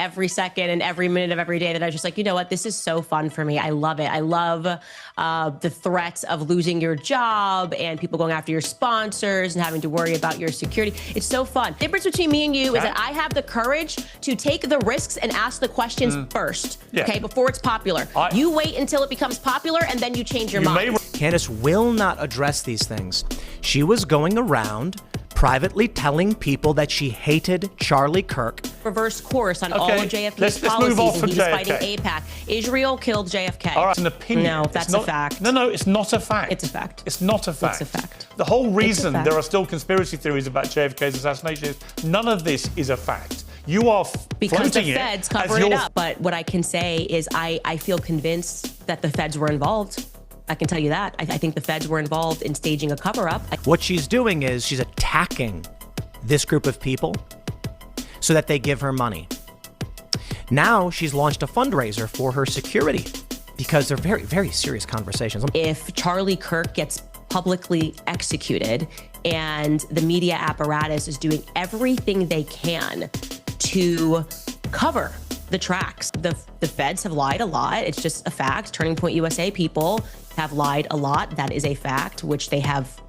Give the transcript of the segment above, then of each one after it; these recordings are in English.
every second and every minute of every day that I was just like, you know what, this is so fun for me. I love it. I love the threats of losing your job and people going after your sponsors and having to worry about your security. It's so fun. The difference between me and you is that I have the courage to take the risks and ask the questions first, okay, before it's popular. You wait until it becomes popular and then you change your mind. Candace will not address these things. She was going around privately telling people that she hated Charlie Kirk. Reverse course on all of JFK's policies, and he was fighting AIPAC. Israel killed JFK. All right, it's an opinion. No, that's a fact. No, it's not a fact. It's a fact. It's not a fact. It's a fact. The whole reason there are still conspiracy theories about JFK's assassination is none of this is a fact. You are because the feds covered it up. But what I can say is I feel convinced that the feds were involved. I can tell you that. I think the feds were involved in staging a cover-up. What she's doing is she's attacking this group of people so that they give her money. Now she's launched a fundraiser for her security because they're very, very serious conversations. If Charlie Kirk gets publicly executed and the media apparatus is doing everything they can to cover the tracks, the feds have lied a lot. It's just a fact. Turning Point USA people have lied a lot. That is a fact, which they have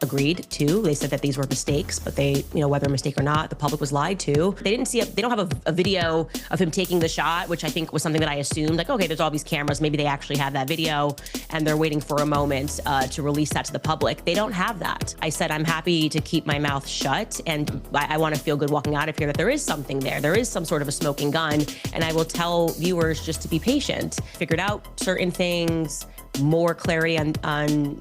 agreed to. They said that these were mistakes, but they, you know, whether a mistake or not, the public was lied to. They didn't see they don't have a video of him taking the shot, which I think was something that I assumed, like, okay, there's all these cameras. Maybe they actually have that video and they're waiting for a moment to release that to the public. They don't have that. I said, I'm happy to keep my mouth shut and I want to feel good walking out of here that there is something there. There is some sort of a smoking gun, and I will tell viewers just to be patient. Figured out certain things, more clarity on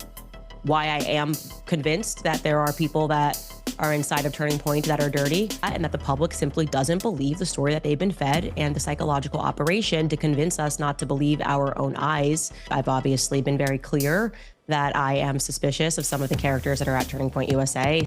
why I am convinced that there are people that are inside of Turning Point that are dirty, and that the public simply doesn't believe the story that they've been fed and the psychological operation to convince us not to believe our own eyes. I've obviously been very clear that I am suspicious of some of the characters that are at Turning Point USA.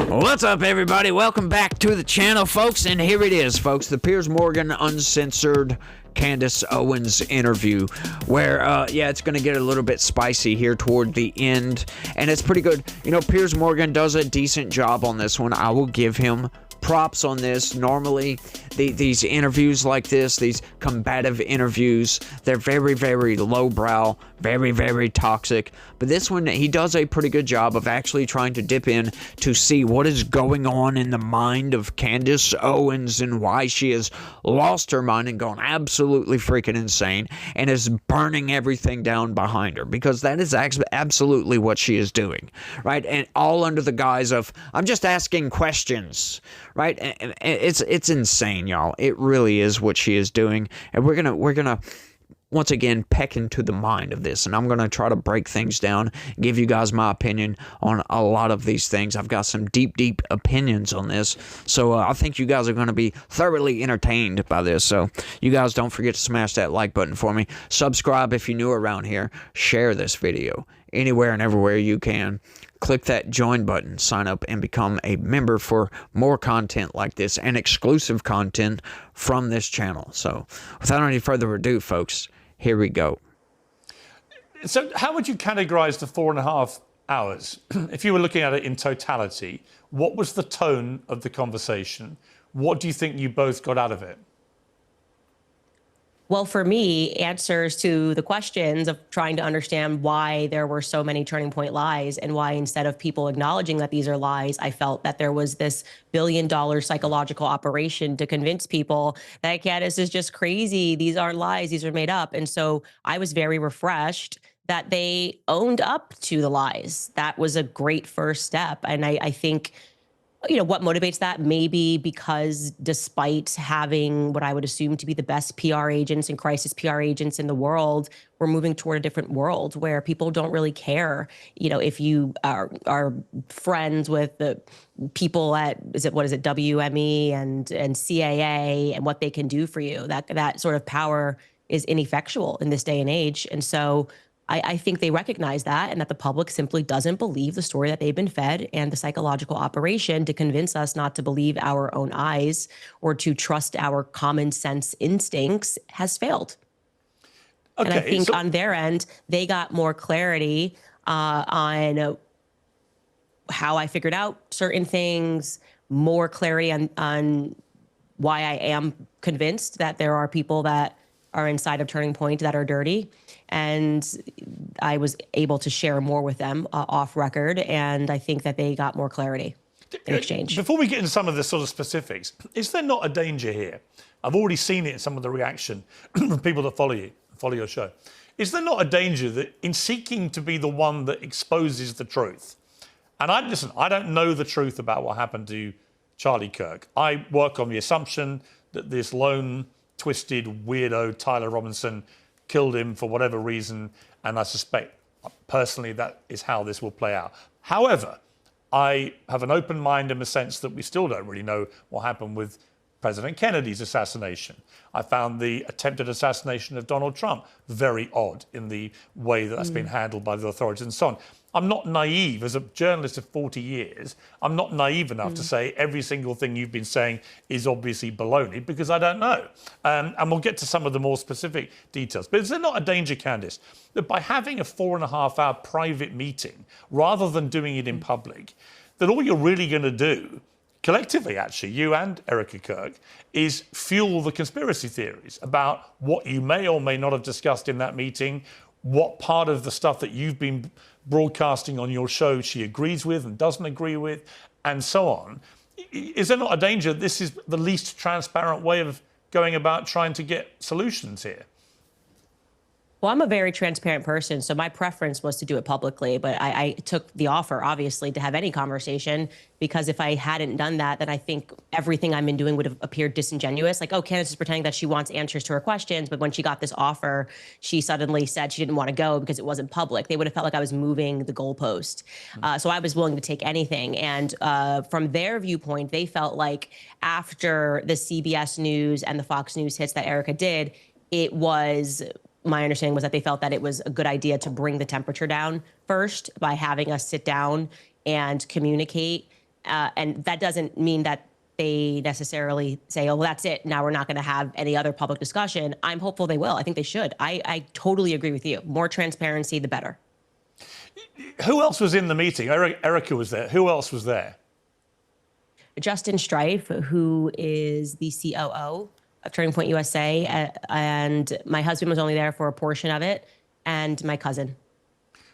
What's up, everybody? Welcome back to the channel, folks. And here it is, folks, the Piers Morgan uncensored Candace Owens interview, where yeah, it's gonna get a little bit spicy here toward the end, and it's pretty good. You know, Piers Morgan does a decent job on this one. I will give him props on this. Normally these interviews like this, these combative interviews, they're very, very lowbrow, very, very toxic. But this one, he does a pretty good job of actually trying to dip in to see what is going on in the mind of Candace Owens and why she has lost her mind and gone absolutely freaking insane and is burning everything down behind her, because that is absolutely what she is doing, right? And all under the guise of, I'm just asking questions, right? And it's insane, y'all. It really is what she is doing. And we're gonna once again peck into the mind of this, and I'm gonna try to break things down, give you guys my opinion on a lot of these things. I've got some deep opinions on this, so I think you guys are gonna be thoroughly entertained by this. So you guys don't forget to smash that like button for me. Subscribe if you're new around here. Share this video anywhere and everywhere you can. Click that join button, sign up, and become a member for more content like this and exclusive content from this channel. So without any further ado, folks, here we go. So how would you categorize the 4.5 hours? If you were looking at it in totality, what was the tone of the conversation? What do you think you both got out of it? Well, for me, answers to the questions of trying to understand why there were so many Turning Point lies, and why instead of people acknowledging that these are lies, I felt that there was this billion-dollar psychological operation to convince people that Candace is just crazy. These aren't lies. These are made up. And so I was very refreshed that they owned up to the lies. That was a great first step. And I think, you know, what motivates that? Maybe because despite having what I would assume to be the best PR agents and crisis PR agents in the world, we're moving toward a different world where people don't really care. You know, if you are friends with the people at, what is it, WME and CAA and what they can do for you, that sort of power is ineffectual in this day and age. And so I think they recognize that, and that the public simply doesn't believe the story that they've been fed, and the psychological operation to convince us not to believe our own eyes or to trust our common sense instincts has failed. Okay, and I think on their end, they got more clarity on how I figured out certain things, more clarity on why I am convinced that there are people that are inside of Turning Point that are dirty. And I was able to share more with them off record. And I think that they got more clarity in exchange. Before we get into some of the sort of specifics, is there not a danger here? I've already seen it in some of the reaction from people that follow your show. Is there not a danger that in seeking to be the one that exposes the truth, and I don't know the truth about what happened to Charlie Kirk. I work on the assumption that this lone, twisted, weirdo Tyler Robinson killed him for whatever reason, and I suspect personally that is how this will play out. However, I have an open mind in the sense that we still don't really know what happened with President Kennedy's assassination. I found the attempted assassination of Donald Trump very odd in the way that that's been handled by the authorities and so on. I'm not naive. As a journalist of 40 years, I'm not naive enough to say every single thing you've been saying is obviously baloney, because I don't know. And we'll get to some of the more specific details. But is there not a danger, Candace, that by having a 4.5-hour private meeting, rather than doing it in public, that all you're really going to do, collectively actually, you and Erica Kirk, is fuel the conspiracy theories about what you may or may not have discussed in that meeting, what part of the stuff that you've been broadcasting on your show she agrees with and doesn't agree with, and so on. Is there not a danger this is the least transparent way of going about trying to get solutions here? Well, I'm a very transparent person, so my preference was to do it publicly, but I took the offer, obviously, to have any conversation, because if I hadn't done that, then I think everything I've been doing would have appeared disingenuous. Like, oh, Candace is pretending that she wants answers to her questions, but when she got this offer, she suddenly said she didn't want to go because it wasn't public. They would have felt like I was moving the goalpost. So I was willing to take anything. And from their viewpoint, they felt like after the CBS News and the Fox News hits that Erica did, it was... My understanding was that they felt that it was a good idea to bring the temperature down first by having us sit down and communicate. And that doesn't mean that they necessarily say, oh, well, that's it. Now we're not going to have any other public discussion. I'm hopeful they will. I think they should. I totally agree with you. More transparency, the better. Who else was in the meeting? Erica was there. Who else was there? Justin Strife, who is the COO of Turning Point USA, and my husband was only there for a portion of it, and my cousin.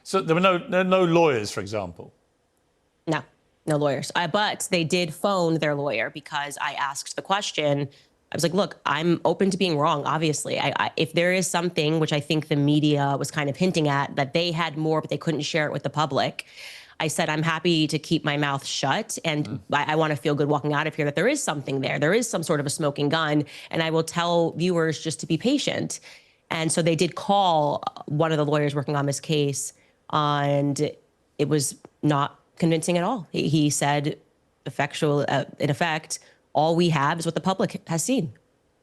So there were no lawyers, for example? No lawyers. But they did phone their lawyer because I asked the question. I was like, look, I'm open to being wrong, obviously. If there is something, which I think the media was kind of hinting at, that they had more but they couldn't share it with the public, I said, I'm happy to keep my mouth shut, and I want to feel good walking out of here that there is something there. There is some sort of a smoking gun, and I will tell viewers just to be patient. And so they did call one of the lawyers working on this case, and it was not convincing at all. He said, in effect, all we have is what the public has seen,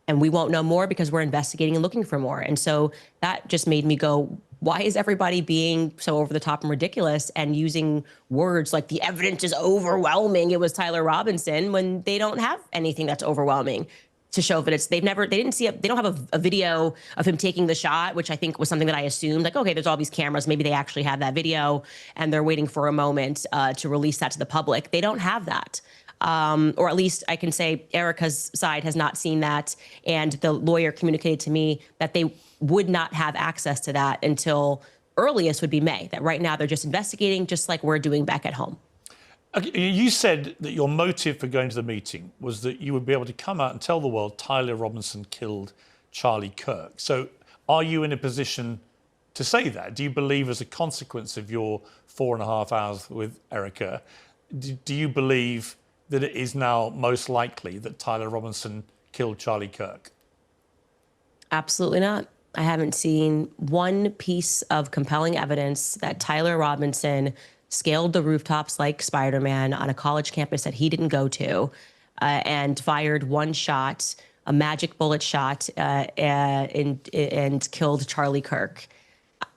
and we won't know more because we're investigating and looking for more. And so that just made me go, why is everybody being so over the top and ridiculous and using words like the evidence is overwhelming? It was Tyler Robinson, when they don't have anything that's overwhelming to show that they don't have a video of him taking the shot, which I think was something that I assumed, like, okay, there's all these cameras. Maybe they actually have that video and they're waiting for a moment to release that to the public. They don't have that. Or at least I can say Erica's side has not seen that. And the lawyer communicated to me that they would not have access to that until earliest would be May, that right now they're just investigating, just like we're doing back at home. Okay, you said that your motive for going to the meeting was that you would be able to come out and tell the world Tyler Robinson killed Charlie Kirk. So are you in a position to say that? Do you believe, as a consequence of your 4.5 hours with Erica, do you believe that it is now most likely that Tyler Robinson killed Charlie Kirk? Absolutely not. I haven't seen one piece of compelling evidence that Tyler Robinson scaled the rooftops like Spider-Man on a college campus that he didn't go to, and fired one shot, a magic bullet shot, and killed Charlie Kirk.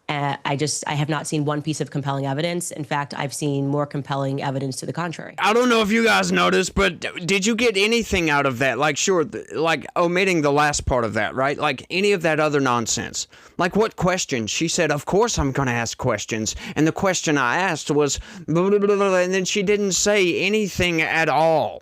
I have not seen one piece of compelling evidence. In fact, I've seen more compelling evidence to the contrary. I don't know if you guys noticed, but did you get anything out of that? Like, sure, like omitting the last part of that, right? Like any of that other nonsense. Like what question? She said, of course I'm going to ask questions. And the question I asked was, blah, blah, blah, blah, and then she didn't say anything at all.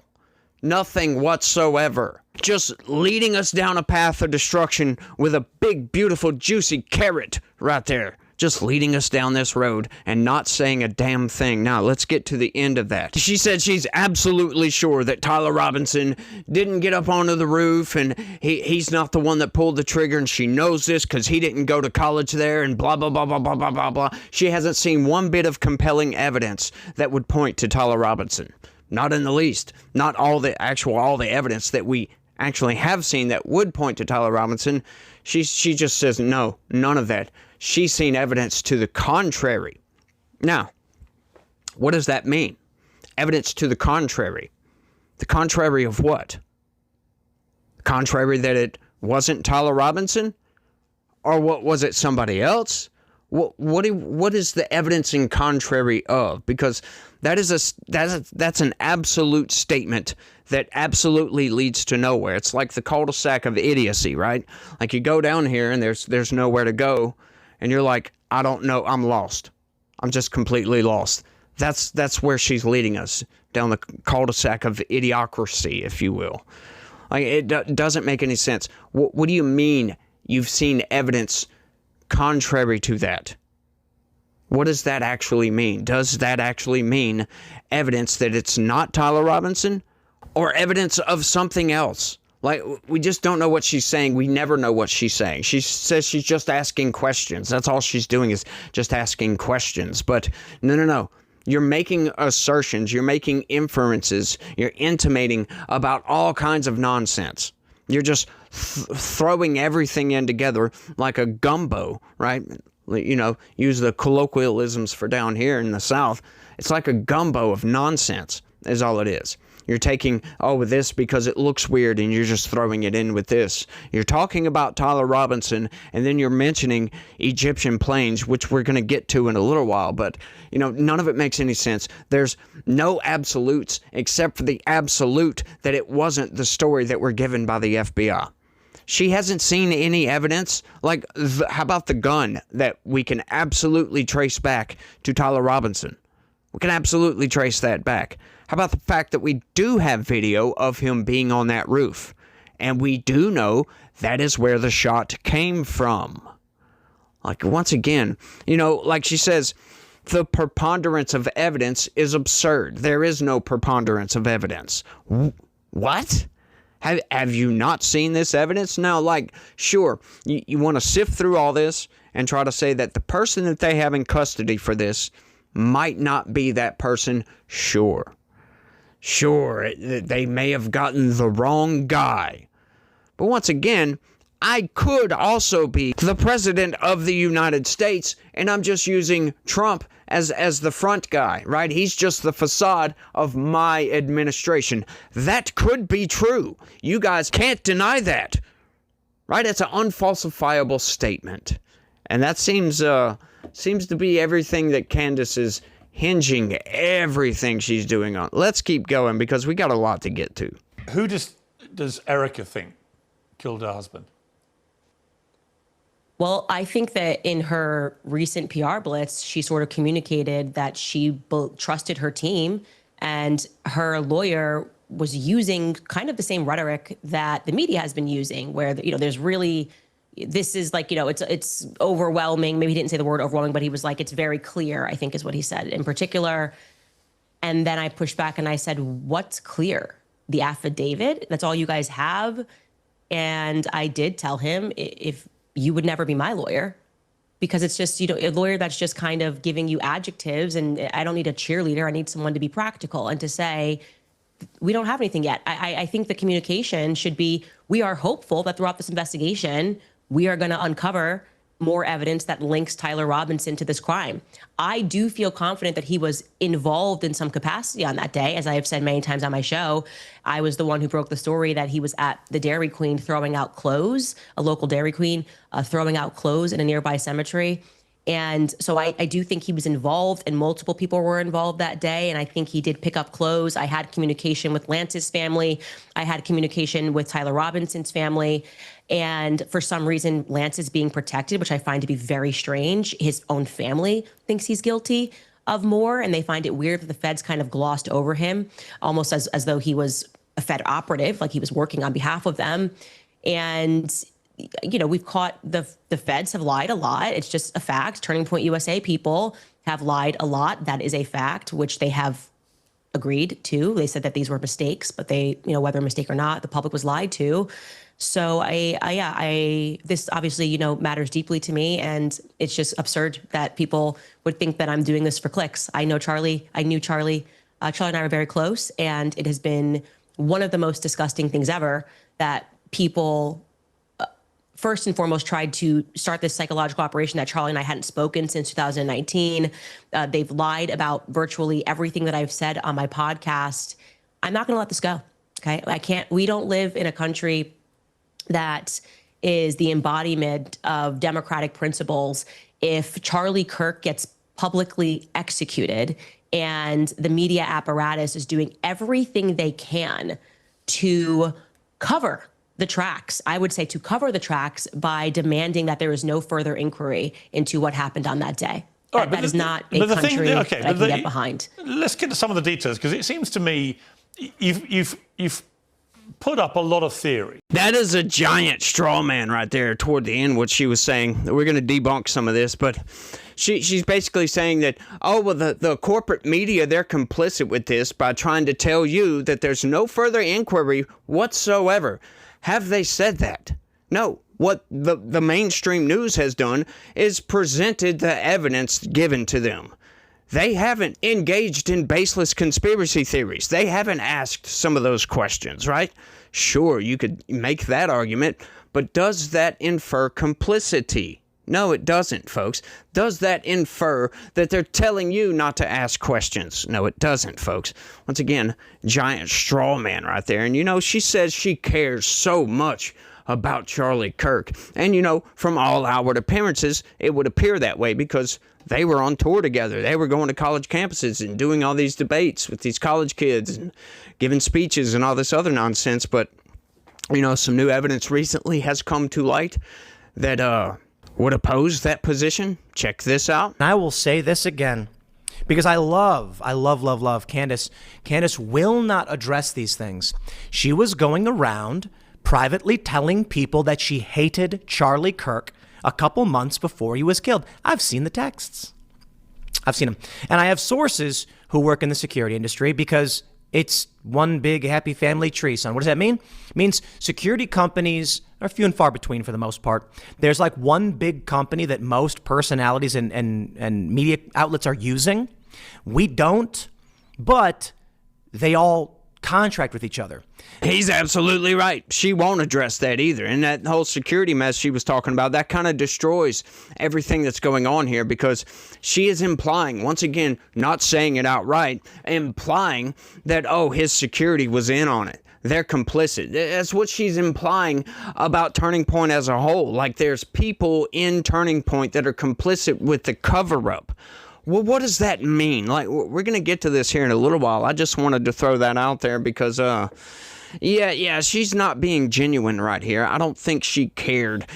Nothing whatsoever. just leading us down a path of destruction with a big, beautiful, juicy carrot right there. Just leading us down this road and not saying a damn thing. Now, let's get to the end of that. She said she's absolutely sure that Tyler Robinson didn't get up onto the roof and he's not the one that pulled the trigger, and she knows this because he didn't go to college there and blah, blah, blah, blah, blah, blah, blah, blah. She hasn't seen one bit of compelling evidence that would point to Tyler Robinson. Not in the least. Not all the evidence that we actually have seen that would point to Tyler Robinson. She just says no, none of that. She's seen evidence to the contrary. Now, what does that mean? Evidence to the contrary. The contrary of what? Contrary that it wasn't Tyler Robinson? Or what was it, somebody else? What is the evidence in contrary of? Because that's an absolute statement that absolutely leads to nowhere. It's like the cul-de-sac of idiocy, right? Like you go down here and there's nowhere to go, and you're like, I don't know, I'm lost. I'm just completely lost. That's where she's leading us, down the cul-de-sac of idiocracy, if you will. Like it doesn't make any sense. What do you mean you've seen evidence contrary to that? What does that actually mean? Does that actually mean evidence that it's not Tyler Robinson, or evidence of something else? Like, we just don't know what she's saying. We never know what she's saying. She says she's just asking questions. That's all she's doing, is just asking questions. But no. You're making assertions. You're making inferences. You're intimating about all kinds of nonsense. You're just throwing everything in together like a gumbo, right? You know, use the colloquialisms for down here in the South. It's like a gumbo of nonsense is all it is. You're taking, this because it looks weird, and you're just throwing it in with this. You're talking about Tyler Robinson, and then you're mentioning Egyptian planes, which we're going to get to in a little while. But, none of it makes any sense. There's no absolutes except for the absolute that it wasn't the story that were given by the FBI. She hasn't seen any evidence. Like, how about the gun that we can absolutely trace back to Tyler Robinson? We can absolutely trace that back. How about the fact that we do have video of him being on that roof? And we do know that is where the shot came from. Like, once again, like she says, the preponderance of evidence is absurd. There is no preponderance of evidence. What? Have you not seen this evidence? No, like, sure, you want to sift through all this and try to say that the person that they have in custody for this might not be that person. Sure, they may have gotten the wrong guy. But once again, I could also be the president of the United States, and I'm just using Trump as the front guy, right? He's just the facade of my administration. That could be true. You guys can't deny that, right? It's an unfalsifiable statement. And that seems to be everything that Candace is hinging everything she's doing on. Let's keep going because we got a lot to get to. Who does Erica think killed her husband? Well, I think that in her recent PR blitz, she sort of communicated that she trusted her team, and her lawyer was using kind of the same rhetoric that the media has been using, where, there's really, this is like, it's overwhelming. Maybe he didn't say the word overwhelming, but he was like, it's very clear, I think is what he said in particular. And then I pushed back and I said, what's clear? The affidavit? That's all you guys have? And I did tell him, if you would never be my lawyer, because it's just, a lawyer that's just kind of giving you adjectives, and I don't need a cheerleader. I need someone to be practical and to say, we don't have anything yet. I think the communication should be, we are hopeful that throughout this investigation, we are going to uncover more evidence that links Tyler Robinson to this crime. I do feel confident that he was involved in some capacity on that day. As I have said many times on my show, I was the one who broke the story that he was at the Dairy Queen throwing out clothes, a local Dairy Queen, throwing out clothes in a nearby cemetery. And so I do think he was involved, and multiple people were involved that day. And I think he did pick up clothes. I had communication with Lance's family. I had communication with Tyler Robinson's family. And for some reason, Lance is being protected, which I find to be very strange. His own family thinks he's guilty of more, and they find it weird that the feds kind of glossed over him, almost as though he was a Fed operative, like he was working on behalf of them. And, we've caught the feds have lied a lot. It's just a fact. Turning Point USA people have lied a lot. That is a fact, which they have agreed to. They said that these were mistakes, but they, whether a mistake or not, the public was lied to. So this obviously, matters deeply to me. And it's just absurd that people would think that I'm doing this for clicks. I know Charlie. I knew Charlie. Charlie and I are very close. And it has been one of the most disgusting things ever that people first and foremost tried to start this psychological operation that Charlie and I hadn't spoken since 2019. They've lied about virtually everything that I've said on my podcast. I'm not going to let this go. Okay. We don't live in a country that is the embodiment of democratic principles. If Charlie Kirk gets publicly executed and the media apparatus is doing everything they can to cover the tracks, I would say to cover the tracks by demanding that there is no further inquiry into what happened on that day. That is not a country that I can get behind. Let's get to some of the details, because it seems to me you've put up a lot of theory. That is a giant straw man right there toward the end, what she was saying. We're going to debunk some of this, but she's basically saying that, the corporate media, they're complicit with this by trying to tell you that there's no further inquiry whatsoever. Have they said that? No. What the mainstream news has done is presented the evidence given to them. They haven't engaged in baseless conspiracy theories. They haven't asked some of those questions, right? Sure, you could make that argument, but does that infer complicity? No, it doesn't, folks. Does that infer that they're telling you not to ask questions? No, it doesn't, folks. Once again, giant straw man right there. And, she says she cares so much about Charlie Kirk. And, from all outward appearances, it would appear that way because they were on tour together. They were going to college campuses and doing all these debates with these college kids and giving speeches and all this other nonsense. But, some new evidence recently has come to light that would oppose that position. Check this out. And I will say this again, because I love Candace. Candace will not address these things. She was going around privately telling people that she hated Charlie Kirk a couple months before he was killed. I've seen the texts. I've seen them. And I have sources who work in the security industry because it's one big happy family tree, son. What does that mean? It means security companies are few and far between for the most part. There's like one big company that most personalities and media outlets are using. We don't, but they all contract with each other. He's absolutely right. She won't address that either. And that whole security mess she was talking about, that kind of destroys everything that's going on here because she is implying, once again, not saying it outright, implying that, his security was in on it. They're complicit. That's what she's implying about Turning Point as a whole. Like there's people in Turning Point that are complicit with the cover-up. Well, what does that mean? Like, we're going to get to this here in a little while. I just wanted to throw that out there because, she's not being genuine right here. I don't think she cared.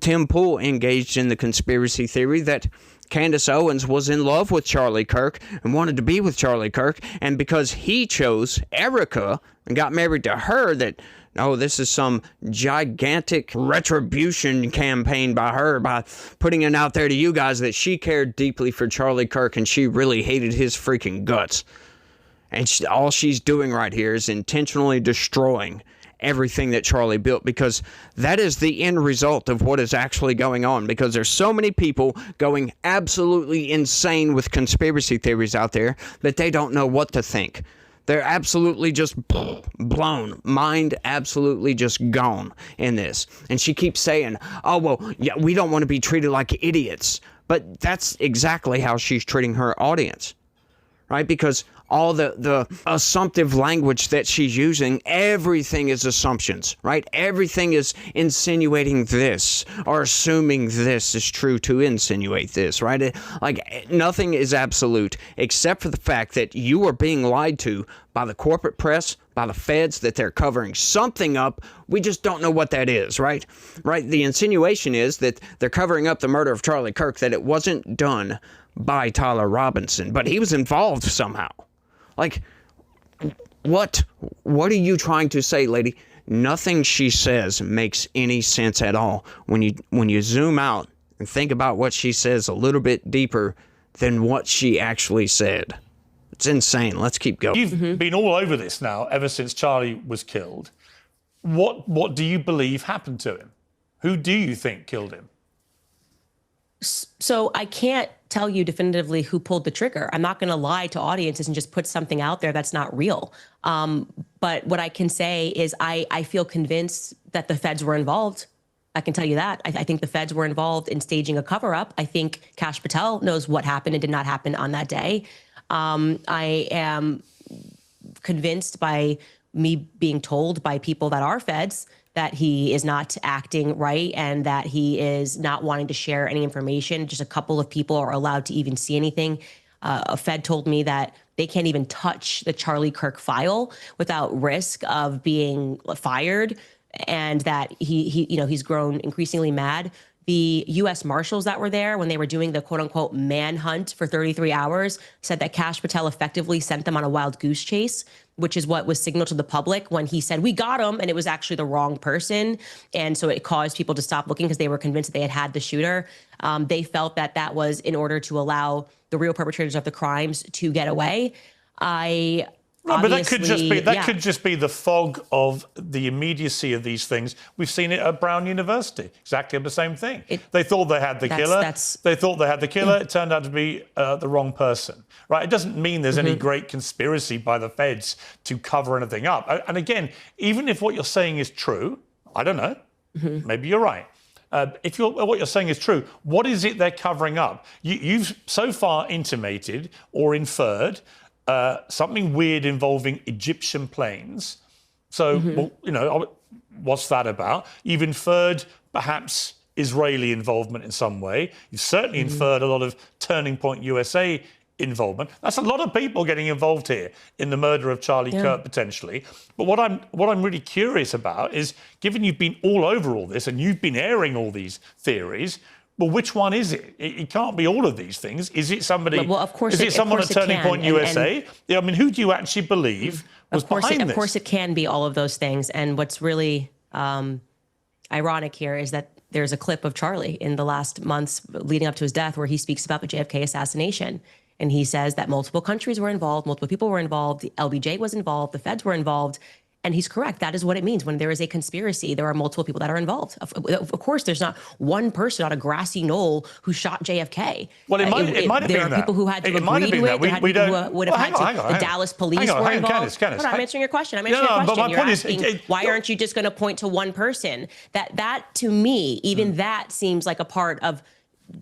Tim Pool engaged in the conspiracy theory that Candace Owens was in love with Charlie Kirk and wanted to be with Charlie Kirk. And because he chose Erica and got married to her, that this is some gigantic retribution campaign by her by putting it out there to you guys that she cared deeply for Charlie Kirk and she really hated his freaking guts. And all she's doing right here is intentionally destroying everything that Charlie built because that is the end result of what is actually going on because there's so many people going absolutely insane with conspiracy theories out there that they don't know what to think. They're absolutely just blown. Mind absolutely just gone in this. And she keeps saying, we don't want to be treated like idiots. But that's exactly how she's treating her audience, right? Because all the assumptive language that she's using, everything is assumptions, right? Everything is insinuating this or assuming this is true to insinuate this, right? Nothing is absolute except for the fact that you are being lied to by the corporate press, by the feds, that they're covering something up. We just don't know what that is, right? Right? The insinuation is that they're covering up the murder of Charlie Kirk, that it wasn't done by Tyler Robinson, but he was involved somehow. Like, What are you trying to say, lady? Nothing she says makes any sense at all. When you zoom out and think about what she says a little bit deeper than what she actually said. It's insane. Let's keep going. You've been all over this now ever since Charlie was killed. What do you believe happened to him? Who do you think killed him? So I can't tell you definitively who pulled the trigger. I'm not going to lie to audiences and just put something out there that's not real. But what I can say is I feel convinced that the feds were involved. I can tell you that. I think the feds were involved in staging a cover-up. I think Kash Patel knows what happened and did not happen on that day. I am convinced by me being told by people that are feds that he is not acting right and that he is not wanting to share any information. Just a couple of people are allowed to even see anything. A Fed told me that they can't even touch the Charlie Kirk file without risk of being fired, and that he's grown increasingly mad. The U.S. Marshals that were there when they were doing the quote unquote manhunt for 33 hours said that Kash Patel effectively sent them on a wild goose chase, which is what was signaled to the public when he said, we got him, and it was actually the wrong person. And so it caused people to stop looking because they were convinced that they had the shooter. They felt that that was in order to allow the real perpetrators of the crimes to get away. But that could just be the fog of the immediacy of these things. We've seen it at Brown University, exactly the same thing. They thought they had the killer. They thought they had the killer. It turned out to be the wrong person, right? It doesn't mean there's any great conspiracy by the feds to cover anything up. And again, even if what you're saying is true, I don't know, maybe you're right. If what you're saying is true, what is it they're covering up? You've so far intimated or inferred something weird involving Egyptian planes. So, well, what's that about? You've inferred perhaps Israeli involvement in some way. You've certainly inferred a lot of Turning Point USA involvement. That's a lot of people getting involved here in the murder of Charlie Kirk, potentially. But what I'm really curious about is, given you've been all over all this and you've been airing all these theories, well, which one is it? It can't be all of these things. Is it somebody? Well, of course, is it someone at Turning Point USA? I mean, who do you actually believe was behind this? Of course, it can be all of those things. And what's really ironic here is that there's a clip of Charlie in the last months leading up to his death where he speaks about the JFK assassination. And he says that multiple countries were involved, multiple people were involved, the LBJ was involved, the feds were involved. And he's correct. That is what it means. When there is a conspiracy, there are multiple people that are involved. Of course, there's not one person on a grassy knoll who shot JFK. Well, it might have been that. There are people who had to agree to it. There had people who would have had to. The Dallas police were involved. Candace. I'm answering your question. But my point is, why aren't you just going to point to one person? That to me, even that seems like a part of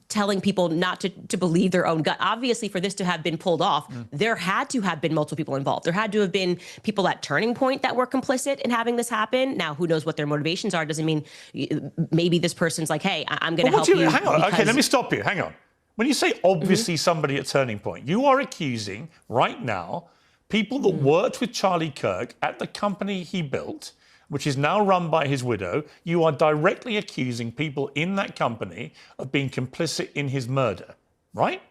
telling people not to believe their own gut. Obviously, for this to have been pulled off, there had to have been multiple people involved. There had to have been people at Turning Point that were complicit in having this happen. Now, who knows what their motivations are? Doesn't mean maybe this person's like, hey, I'm going to help you. Hang on. Okay, let me stop you. Hang on. When you say obviously somebody at Turning Point, you are accusing right now people that worked with Charlie Kirk at the company he built, which is now run by his widow. You are directly accusing people in that company of being complicit in his murder, right?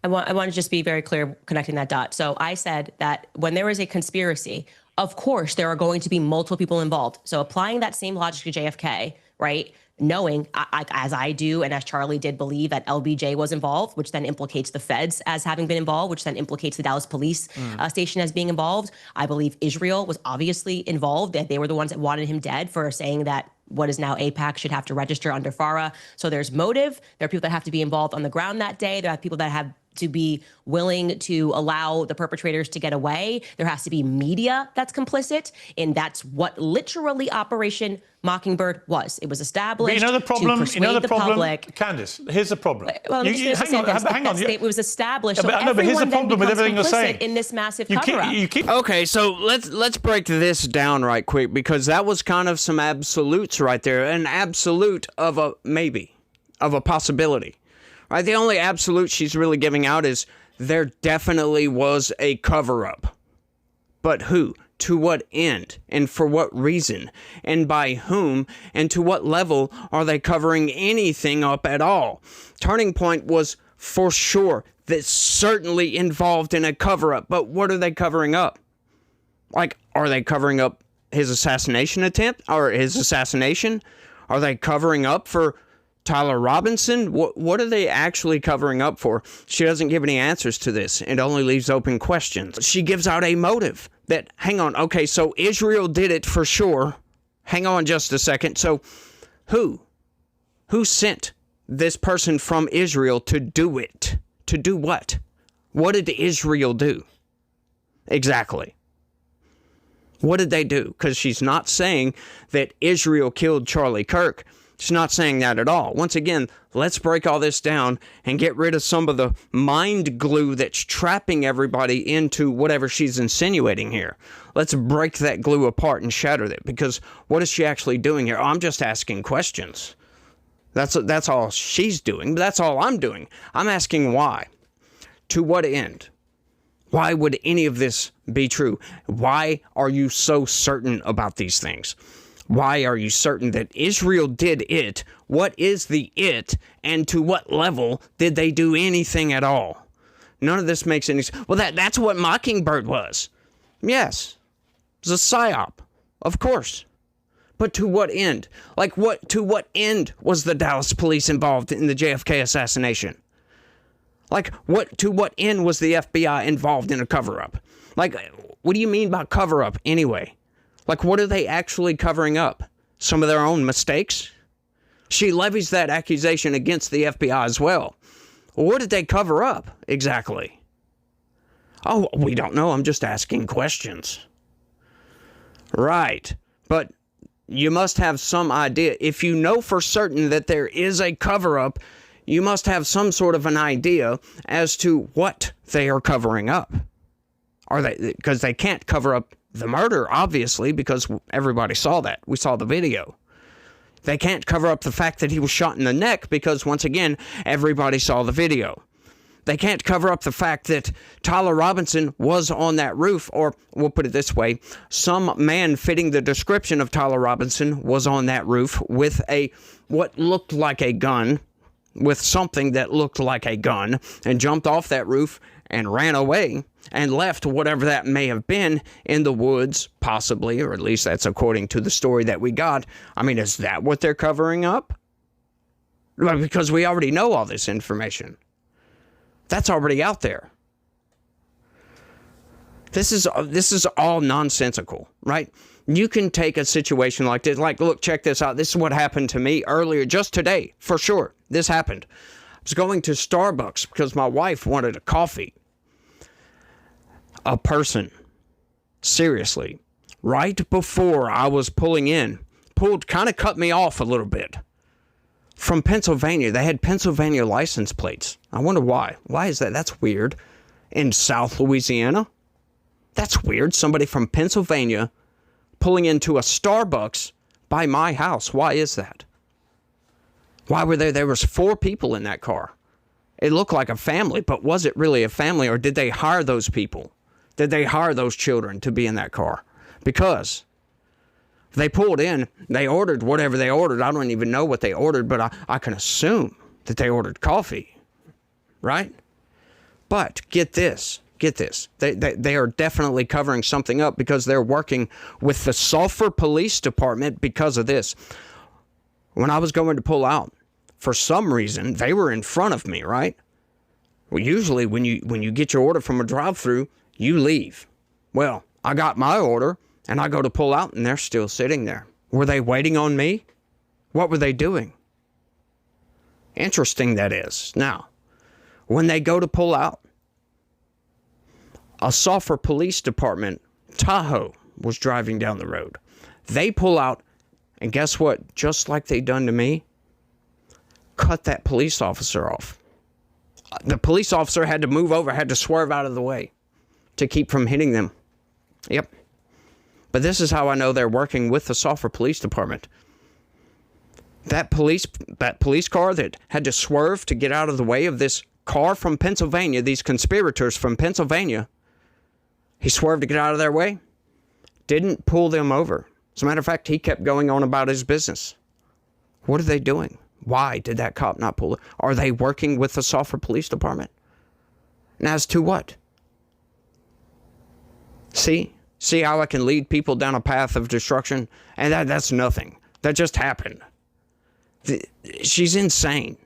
I want to just be very clear connecting that dot. So I said that when there is a conspiracy, of course, there are going to be multiple people involved. So applying that same logic to JFK, right? Knowing, as I do and as Charlie did, believe that LBJ was involved, which then implicates the feds as having been involved, which then implicates the Dallas police station as being involved. I believe Israel was obviously involved, that they were the ones that wanted him dead for saying that what is now AIPAC should have to register under FARA. So there's motive. There are people that have to be involved on the ground that day. There are people that have to be willing to allow the perpetrators to get away. There has to be media that's complicit, and that's what literally Operation Mockingbird was. It was established to persuade the public. Candace, here's the problem. Well, hang on. It was established. So but here's the problem with everything you're saying. In this massive cover-up. Okay, so let's break this down right quick, because that was kind of some absolutes right there. An absolute of a maybe, of a possibility. Right? The only absolute she's really giving out is there definitely was a cover-up. But who? To what end? And for what reason? And by whom? And to what level are they covering anything up at all? Turning Point was for sure that certainly involved in a cover-up. But what are they covering up? Like, are they covering up his assassination attempt or his assassination? Are they covering up for Tyler Robinson? What are they actually covering up for? She doesn't give any answers to this. It only leaves open questions. She gives out a motive that, hang on, okay, so Israel did it for sure. Hang on just a second. So who sent this person from Israel to do it? To do what? What did Israel do? Exactly. What did they do? Because she's not saying that Israel killed Charlie Kirk. She's not saying that at all. Once again, let's break all this down and get rid of some of the mind glue that's trapping everybody into whatever she's insinuating here. Let's break that glue apart and shatter it, because what is she actually doing here? Oh, I'm just asking questions. That's all she's doing, but that's all I'm doing. I'm asking why. To what end? Why would any of this be true? Why are you so certain about these things? Why are you certain that Israel did it? What is the it? And to what level did they do anything at all? None of this makes any sense. Well, that's what Mockingbird was. Yes. It was a psyop. Of course. But to what end? Like, to what end was the Dallas police involved in the JFK assassination? Like, to what end was the FBI involved in a cover-up? Like, what do you mean by cover-up anyway? Like, what are they actually covering up? Some of their own mistakes? She levies that accusation against the FBI as well. What did they cover up exactly? Oh, we don't know. I'm just asking questions. Right. But you must have some idea. If you know for certain that there is a cover-up, you must have some sort of an idea as to what they are covering up. Because they can't cover up the murder, obviously, because everybody saw that. We saw the video. They can't cover up the fact that he was shot in the neck because, once again, everybody saw the video. They can't cover up the fact that Tyler Robinson was on that roof, or we'll put it this way, some man fitting the description of Tyler Robinson was on that roof with what looked like a gun, with something that looked like a gun, and jumped off that roof and ran away and left whatever that may have been in the woods, possibly, or at least that's according to the story that we got. I mean, is that what they're covering up? Because we already know all this information. That's already out there. This is all nonsensical, right? You can take a situation like this, like, look, check this out. This is what happened to me earlier, just today, for sure. This happened. I was going to Starbucks because my wife wanted a coffee. A person, seriously, right before I was pulling in, kind of cut me off a little bit. From Pennsylvania. They had Pennsylvania license plates. I wonder why. Why is that? That's weird. In South Louisiana? That's weird. Somebody from Pennsylvania pulling into a Starbucks by my house. Why is that? Why were there? There was 4 people in that car. It looked like a family, but was it really a family, or did they hire those people? Did they hire those children to be in that car? Because they pulled in, they ordered whatever they ordered. I don't even know what they ordered, but I can assume that they ordered coffee, right? But get this. They are definitely covering something up because they're working with the Sulphur Police Department because of this. When I was going to pull out, for some reason, they were in front of me, right? Well, usually when you get your order from a drive-thru, you leave. Well, I got my order, and I go to pull out, and they're still sitting there. Were they waiting on me? What were they doing? Interesting, that is. Now, when they go to pull out, a Sulphur Police Department Tahoe was driving down the road. They pull out, and guess what? Just like they done to me, cut that police officer off. The police officer had to move over, had to swerve out of the way to keep from hitting them. Yep. But this is how I know they're working with the Sulphur Police Department. That police car that had to swerve to get out of the way of this car from Pennsylvania, these conspirators from Pennsylvania, he swerved to get out of their way, didn't pull them over. As a matter of fact, he kept going on about his business. What are they doing? Why did that cop not pull it? Are they working with the Sulphur Police Department? And as to what? See, See how I can lead people down a path of destruction? And that's nothing. That just happened. She's insane.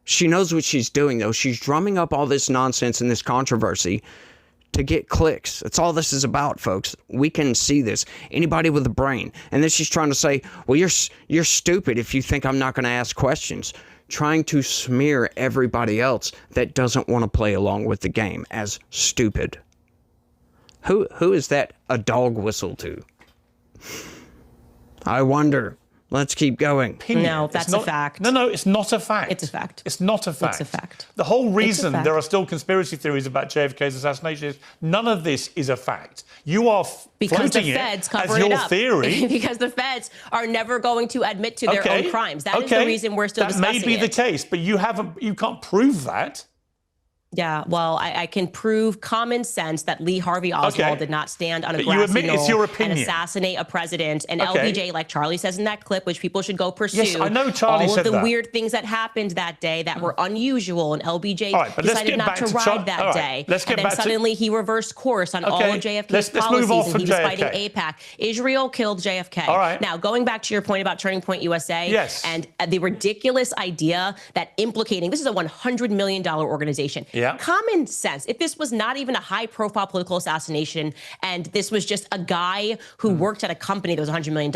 She knows what she's doing, though. She's drumming up all this nonsense and this controversy to get clicks. That's all this is about, folks. We can see this. Anybody with a brain. And then she's trying to say, well, you're stupid if you think I'm not going to ask questions. Trying to smear everybody else that doesn't want to play along with the game as stupid. Who is that a dog whistle to? I wonder. Let's keep going. No, that's a fact. No, it's not a fact. It's a fact. It's not a fact. It's a fact. The whole reason there are still conspiracy theories about JFK's assassination is none of this is a fact. You are floating it as your theory. Because the feds are never going to admit to their own crimes. That is the reason we're still discussing it. That may be the case, but you can't prove that. Yeah, well, I can prove common sense that Lee Harvey Oswald did not stand on a grassy knoll and assassinate a president. And LBJ, like Charlie says in that clip, which people should go pursue. Yes, I know Charlie said that. All of the weird things that happened that day that were unusual, and LBJ decided not to ride that day. And then suddenly he reversed course on all of JFK's policies, and he was fighting AIPAC. Israel killed JFK. All right. Now, going back to your point about Turning Point USA and the ridiculous idea that implicating, this is a $100 million organization. Common sense. If this was not even a high-profile political assassination and this was just a guy who worked at a company that was $100 million,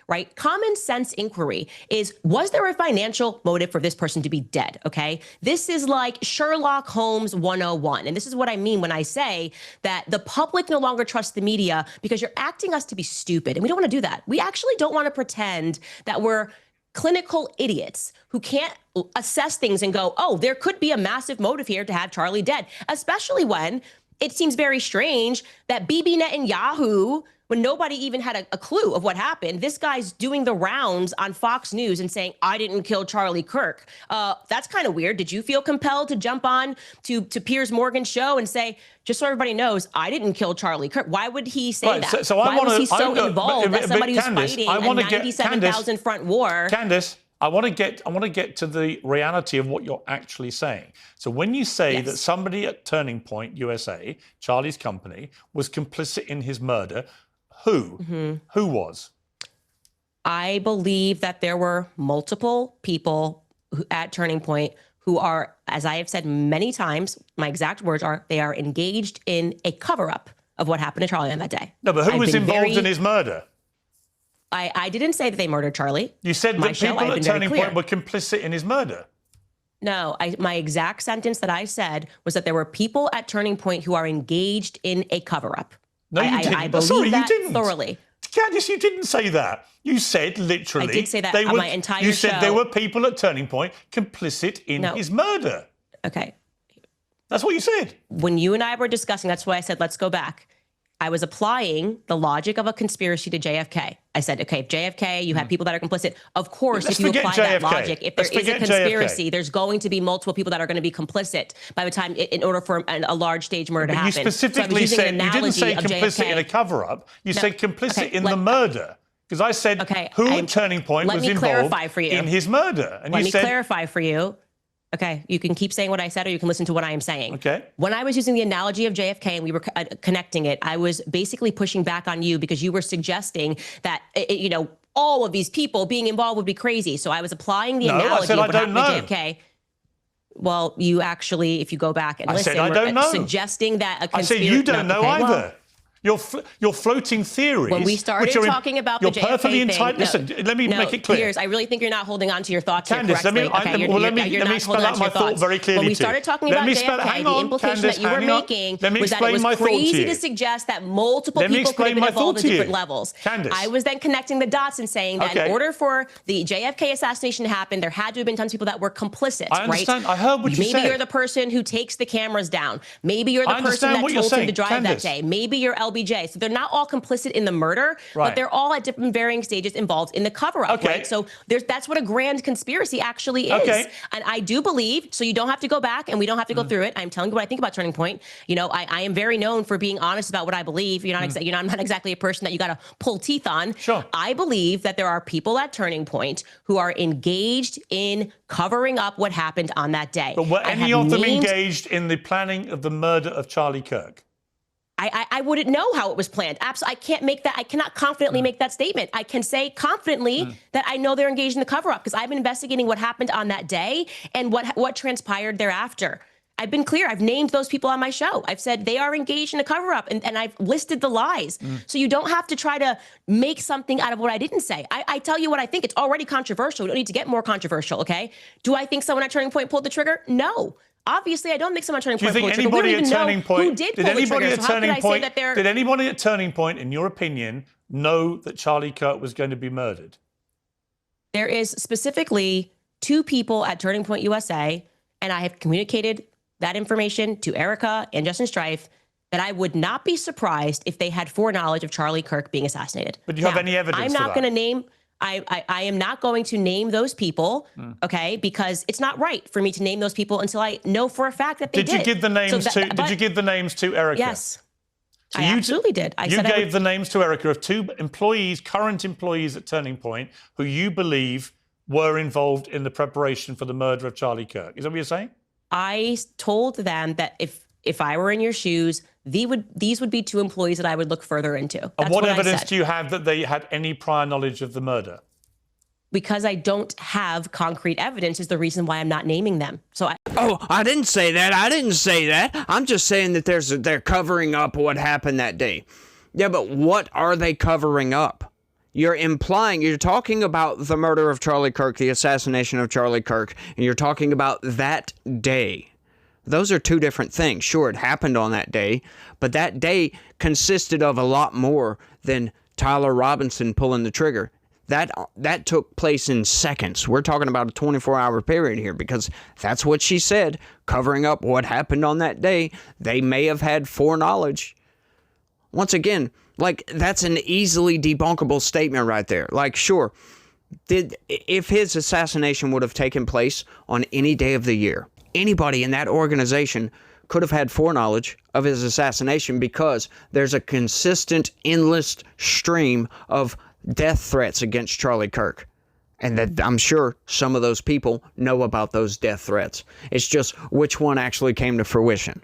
right? Common sense inquiry is, was there a financial motive for this person to be dead, okay? This is like Sherlock Holmes 101. And this is what I mean when I say that the public no longer trusts the media because you're acting us to be stupid. And we don't want to do that. We actually don't want to pretend that we're clinical idiots who can't assess things and go, oh, there could be a massive motive here to have Charlie dead, especially when it seems very strange that Bibi Netanyahu, when nobody even had a clue of what happened, this guy's doing the rounds on Fox News and saying, I didn't kill Charlie Kirk. That's kind of weird. Did you feel compelled to jump on to Piers Morgan's show and say, just so everybody knows, I didn't kill Charlie Kirk? Why would he say that? Why was he so involved as somebody who's fighting a 97,000 front war? Candace, I want to get to the reality of what you're actually saying. So when you say that somebody at Turning Point USA, Charlie's company, was complicit in his murder, who was? I believe that there were multiple people at Turning Point who are, as I have said many times, my exact words are, they are engaged in a cover-up of what happened to Charlie on that day. No, but who was involved in his murder? I didn't say that they murdered Charlie. You said that people at Turning Point were complicit in his murder. No, my exact sentence that I said was that there were people at Turning Point who are engaged in a cover-up. No, you didn't. I believe that thoroughly. Candace, you didn't say that. You said literally. I did say that on my entire show. You said there were people at Turning Point complicit in his murder. Okay. That's what you said. When you and I were discussing, that's why I said, let's go back. I was applying the logic of a conspiracy to JFK. I said, okay, if JFK, you have people that are complicit. Of course, if you apply that logic, if there is a conspiracy, there's going to be multiple people that are going to be complicit by the time, in order for a large stage murder to happen. You specifically said, you didn't say complicit in a cover-up. You said complicit in the murder. Because I said, who at Turning Point was involved in his murder? And let me clarify for you. Okay, you can keep saying what I said, or you can listen to what I am saying. Okay. When I was using the analogy of JFK and we were connecting it, I was basically pushing back on you because you were suggesting that, all of these people being involved would be crazy. So I was applying the analogy of what happened to JFK. Well, you actually, if you go back and listen, I don't know. Suggesting that a conspiracy. I said you don't know either. You're floating theories. When we started talking about the JFK thing, listen, let me make it clear. Piers, I really think you're not holding on to your thoughts Candace, here correctly. let me spell out my thought very clearly. When we started talking about JFK, the implication that you were making was that it was crazy to suggest that multiple people could have been involved at different levels. I was then connecting the dots and saying that in order for the JFK assassination to happen, there had to have been tons of people that were complicit, right? I understand. I heard what you said. Maybe you're the person who takes the cameras down. Maybe you're the person that told him to drive that day. Maybe you're LBJ. So they're not all complicit in the murder, but they're all at different varying stages involved in the cover-up, right? So that's what a grand conspiracy actually is. And I do believe, so you don't have to go back and we don't have to go through it. I'm telling you what I think about Turning Point. I am very known for being honest about what I believe. I'm not exactly a person that you got to pull teeth on. Sure. I believe that there are people at Turning Point who are engaged in covering up what happened on that day. But were any of them engaged in the planning of the murder of Charlie Kirk? I wouldn't know how it was planned. Absolutely, I can't make that. I cannot confidently make that statement. I can say confidently that I know they're engaged in the cover-up because I've been investigating what happened on that day and what transpired thereafter. I've been clear. I've named those people on my show. I've said they are engaged in a cover-up, and I've listed the lies. So you don't have to try to make something out of what I didn't say. I tell you what I think. It's already controversial. We don't need to get more controversial, okay? Do I think someone at Turning Point pulled the trigger? No. Obviously, I don't think someone at Turning Point pulled the trigger. We don't even know who did pull the trigger. So how could I say that they're... Did anybody at Turning Point, in your opinion, know that Charlie Kirk was going to be murdered? There is specifically 2 people at Turning Point USA, and I have communicated that information to Erica and Justin Strife, that I would not be surprised if they had foreknowledge of Charlie Kirk being assassinated. But do you have any evidence I'm not going to name... I am not going to name those people, okay, because it's not right for me to name those people until I know for a fact that they did. Did you give the names did you give the names to Erica? Yes. So I absolutely did. You gave the names to Erica of 2 employees, current employees at Turning Point, who you believe were involved in the preparation for the murder of Charlie Kirk. Is that what you're saying? I told them that if I were in your shoes, these would be 2 employees that I would look further into. That's and what evidence do you have that they had any prior knowledge of the murder? Because I don't have concrete evidence is the reason why I'm not naming them. So I didn't say that. I didn't say that. I'm just saying that they're covering up what happened that day. Yeah, but what are they covering up? You're talking about the murder of Charlie Kirk, the assassination of Charlie Kirk, and you're talking about that day. Those are 2 different things. Sure, it happened on that day, but that day consisted of a lot more than Tyler Robinson pulling the trigger. That took place in seconds. We're talking about a 24-hour period here because that's what she said, covering up what happened on that day. They may have had foreknowledge. Once again, like, that's an easily debunkable statement right there. Like, sure, if his assassination would have taken place on any day of the year, anybody in that organization could have had foreknowledge of his assassination because there's a consistent, endless stream of death threats against Charlie Kirk. And that I'm sure some of those people know about those death threats. It's just which one actually came to fruition.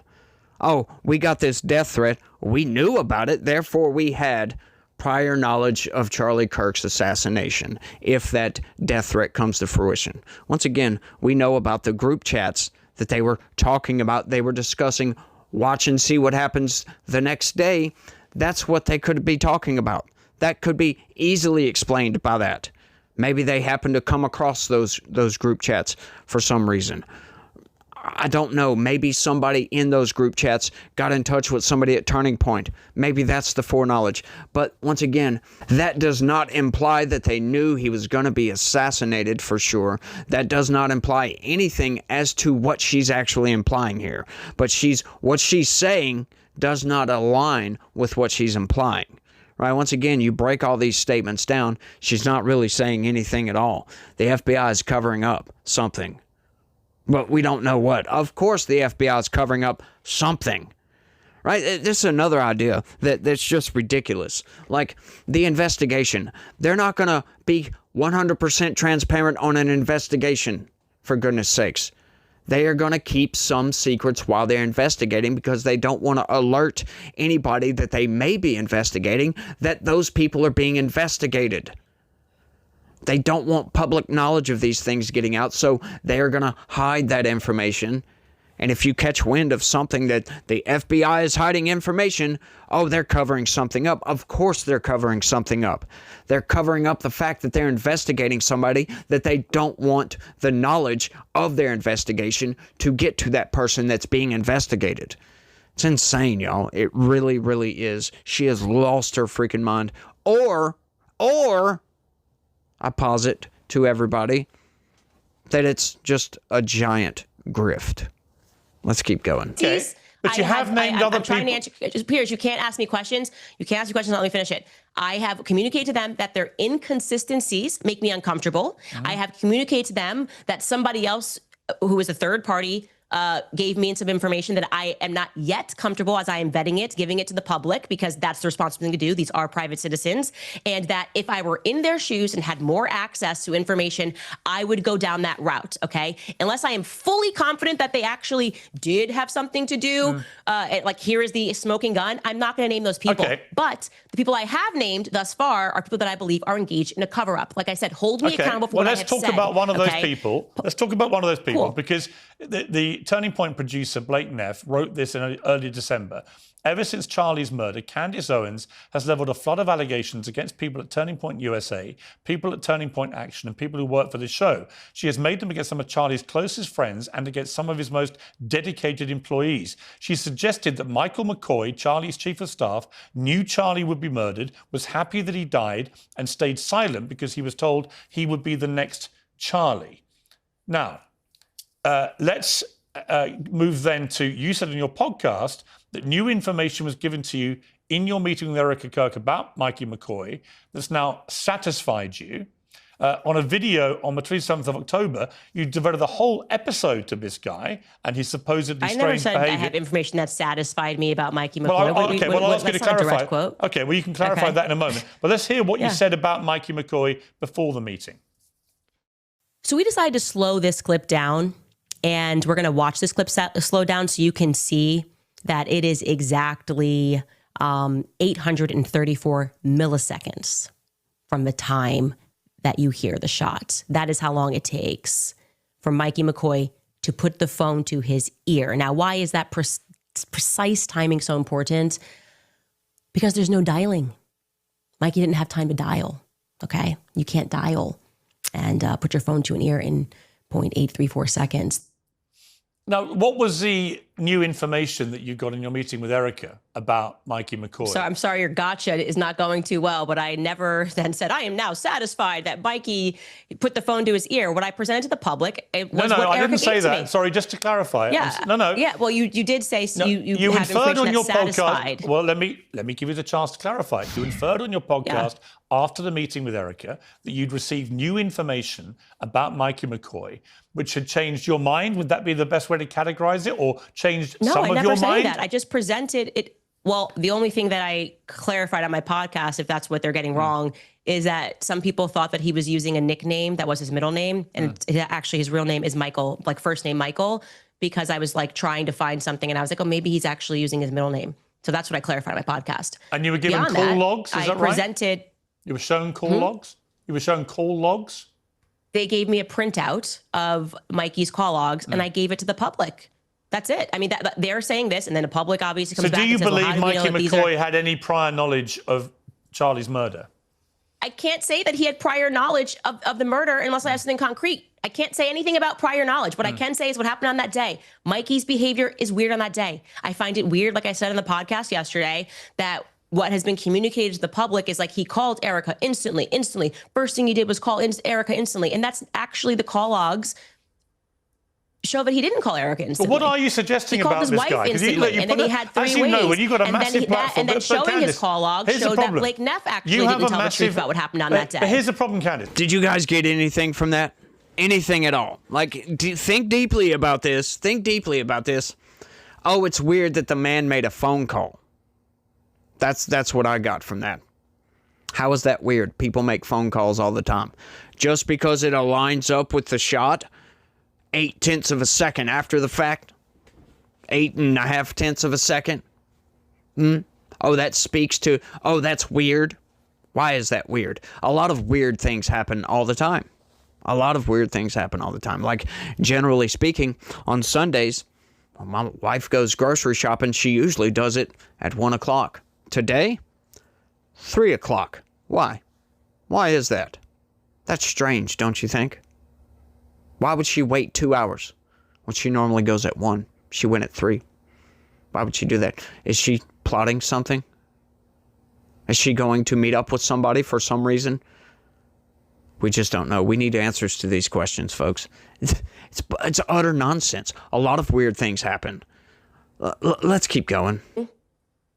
Oh, we got this death threat. We knew about it. Therefore, we had prior knowledge of Charlie Kirk's assassination if that death threat comes to fruition. Once again, we know about the group chats that they were talking about. They were discussing, watch and see what happens the next day. That's what they could be talking about. That could be easily explained by that. Maybe they happened to come across those group chats for some reason. I don't know. Maybe somebody in those group chats got in touch with somebody at Turning Point. Maybe that's the foreknowledge. But once again, that does not imply that they knew he was going to be assassinated for sure. That does not imply anything as to what she's actually implying here. But what she's saying does not align with what she's implying. Right? Once again, you break all these statements down, she's not really saying anything at all. The FBI is covering up something. But we don't know what. Of course the FBI is covering up something. Right? This is another idea that's just ridiculous. Like the investigation. They're not going to be 100% transparent on an investigation, for goodness sakes. They are going to keep some secrets while they're investigating because they don't want to alert anybody that they may be investigating that those people are being investigated. They don't want public knowledge of these things getting out, so they are going to hide that information. And if you catch wind of something that the FBI is hiding information, oh, they're covering something up. Of course they're covering something up. They're covering up the fact that they're investigating somebody that they don't want the knowledge of their investigation to get to that person that's being investigated. It's insane, y'all. It really, really is. She has lost her freaking mind. Or, I posit to everybody that it's just a giant grift. Let's keep going. Okay. But you have named other people. I'm trying to answer. Piers, you can't ask me questions. You can't ask me questions. Let me finish it. I have communicated to them that their inconsistencies make me uncomfortable. I have communicated to them that somebody else who is a third party gave me some information that I am not yet comfortable as I am vetting it, giving it to the public, because that's the responsible thing to do. These are private citizens. And that if I were in their shoes and had more access to information, I would go down that route, okay? Unless I am fully confident that they actually did have something to do, like here is the smoking gun, I'm not gonna name those people. Okay. But the people I have named thus far are people that I believe are engaged in a cover-up. Like I said, hold me accountable for what I have said. Let's talk about one of those people. Let's talk about one of those people, Cool. because the Turning Point producer, Blake Neff, wrote this in early December. Ever since Charlie's murder, Candace Owens has leveled a flood of allegations against people at Turning Point USA, people at Turning Point Action, and people who work for the show. She has made them against some of Charlie's closest friends and against some of his most dedicated employees. She suggested that Michael McCoy, Charlie's chief of staff, knew Charlie would be murdered, was happy that he died, and stayed silent because he was told he would be the next Charlie. Now, let's move then to, you said in your podcast that new information was given to you in your meeting with Erica Kirk about Mikey McCoy that's now satisfied you. On a video on the 27th of October, you devoted a whole episode to this guy and his supposedly strange behavior. I never said I have information that satisfied me about Mikey McCoy. I'll ask you to clarify. Quote. Okay, well, you can clarify that in a moment. But let's hear what you said about Mikey McCoy before the meeting. So we decided to slow this clip down, and we're going to watch this clip slow down so you can see that it is exactly 834 milliseconds from the time that you hear the shot. That is how long it takes for Mikey McCoy to put the phone to his ear. Now, why is that precise timing so important? Because there's no dialing. Mikey didn't have time to dial, okay? You can't dial and put your phone to an ear in 0.834 seconds. Now, what was the new information that you got in your meeting with Erica about Mikey McCoy? So I'm sorry your gotcha is not going too well, but I never then said, I am now satisfied that Mikey put the phone to his ear. What I presented to the public, it was what I Erica didn't say gave to that. me. Sorry, just to clarify. Yeah. Yeah, well, you did say you have inferred on information your that's satisfied. podcast. Well, let me give you the chance to clarify. You inferred on your podcast after the meeting with Erica that you'd received new information about Mikey McCoy, which had changed your mind. Would that be the best way to categorize it, or changed some of your mind? No, I never said that. I just presented it. Well, the only thing that I clarified on my podcast, if that's what they're getting wrong, is that some people thought that he was using a nickname that was his middle name, and actually his real name is Michael, like first name Michael, because I was like trying to find something, and I was like, oh, maybe he's actually using his middle name. So that's what I clarified on my podcast. And you were given Beyond call that, logs, is that right? I presented. You were shown call logs? You were shown call logs? They gave me a printout of Mikey's call logs, and I gave it to the public. That's it. I mean, they're saying this, and then the public obviously comes back and says, So do you well, believe how do we know Mikey that these McCoy had any prior knowledge of Charlie's murder? I can't say that he had prior knowledge of the murder unless I have something concrete. I can't say anything about prior knowledge. What I can say is what happened on that day. Mikey's behavior is weird on that day. I find it weird, like I said in the podcast yesterday, that what has been communicated to the public is like he called Erica instantly. First thing he did was call Erica instantly. And that's actually the call logs show that he didn't call Erica instantly. But what are you suggesting he called about his this wife guy? instantly, and then he had 3 ways. As you know, when you've got a and massive platform, and then showing Candace, his call logs here's the showed that problem. Blake Neff actually didn't tell the truth about what happened on that day. But here's the problem, Candace. Did you guys get anything from that? Anything at all? Like, think deeply about this. Think deeply about this. Oh, it's weird that the man made a phone call. That's what I got from that. How is that weird? People make phone calls all the time. Just because it aligns up with the shot 0.8 of a second after the fact, 8.5 of a second. Oh, that speaks to, oh, that's weird. Why is that weird? A lot of weird things happen all the time. Like, generally speaking, on Sundays, when my wife goes grocery shopping, she usually does it at 1 o'clock. Today, 3 o'clock. Why? Why is that? That's strange, don't you think? Why would she wait 2 hours when she normally goes at 1? She went at 3. Why would she do that? Is she plotting something? Is she going to meet up with somebody for some reason? We just don't know. We need answers to these questions, folks. It's utter nonsense. A lot of weird things happen. Let's keep going.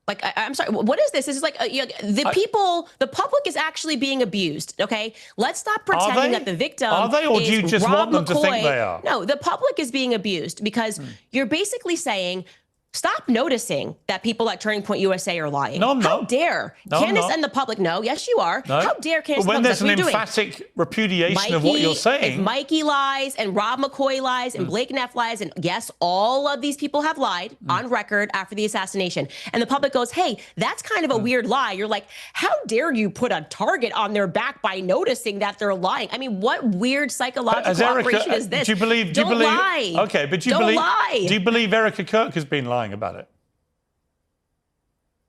Like, I'm sorry, what is this? This is like the public is actually being abused, okay? Let's stop pretending that the victim are they, or do you just Rob want them to think McCoy. they are? No, the public is being abused because you're basically saying, stop noticing that people at Turning Point USA are lying. No, I'm How not. dare No, I'm Candace not. and the public know? Yes, you are. No. How dare Candace? But when there's an that's what you're emphatic repudiation Mikey, of what you're saying. If Mikey lies and Rob McCoy lies and Blake Neff lies, and yes, all of these people have lied on record after the assassination, and the public goes, hey, that's kind of a weird lie. You're like, how dare you put a target on their back by noticing that they're lying? I mean, what weird psychological operation is this? Do you believe? Don't lie. Okay, but do you Don't believe? lie. Do you believe Erica Kirk has been lying about it?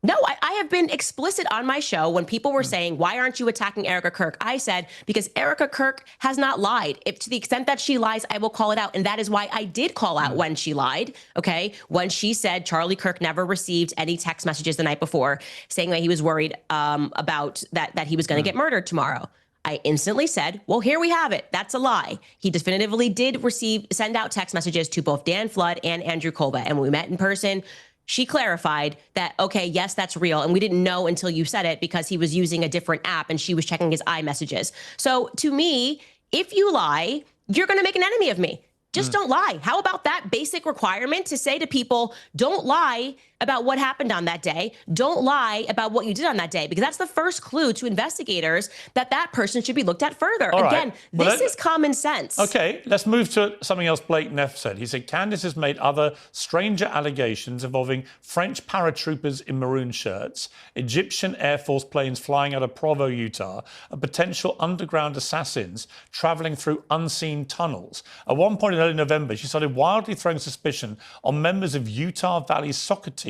No, I have been explicit on my show when people were saying, why aren't you attacking Erica Kirk? I said, because Erica Kirk has not lied. If to the extent that she lies, I will call it out. And that is why I did call out when she lied, okay? When she said Charlie Kirk never received any text messages the night before saying that he was worried about that he was going to get murdered tomorrow. I instantly said, well, here we have it. That's a lie. He definitively did send out text messages to both Dan Flood and Andrew Kolba. And when we met in person, she clarified that, okay, yes, that's real. And we didn't know until you said it because he was using a different app and she was checking his iMessages. So to me, if you lie, you're going to make an enemy of me. Just don't lie. How about that basic requirement to say to people, don't lie about what happened on that day. Don't lie about what you did on that day, because that's the first clue to investigators that that person should be looked at further. All Again, right. Well, this is common sense. Okay, let's move to something else Blake Neff said. He said Candace has made other stranger allegations involving French paratroopers in maroon shirts, Egyptian Air Force planes flying out of Provo, Utah, and potential underground assassins traveling through unseen tunnels. At one point in early November, she started wildly throwing suspicion on members of Utah Valley's soccer team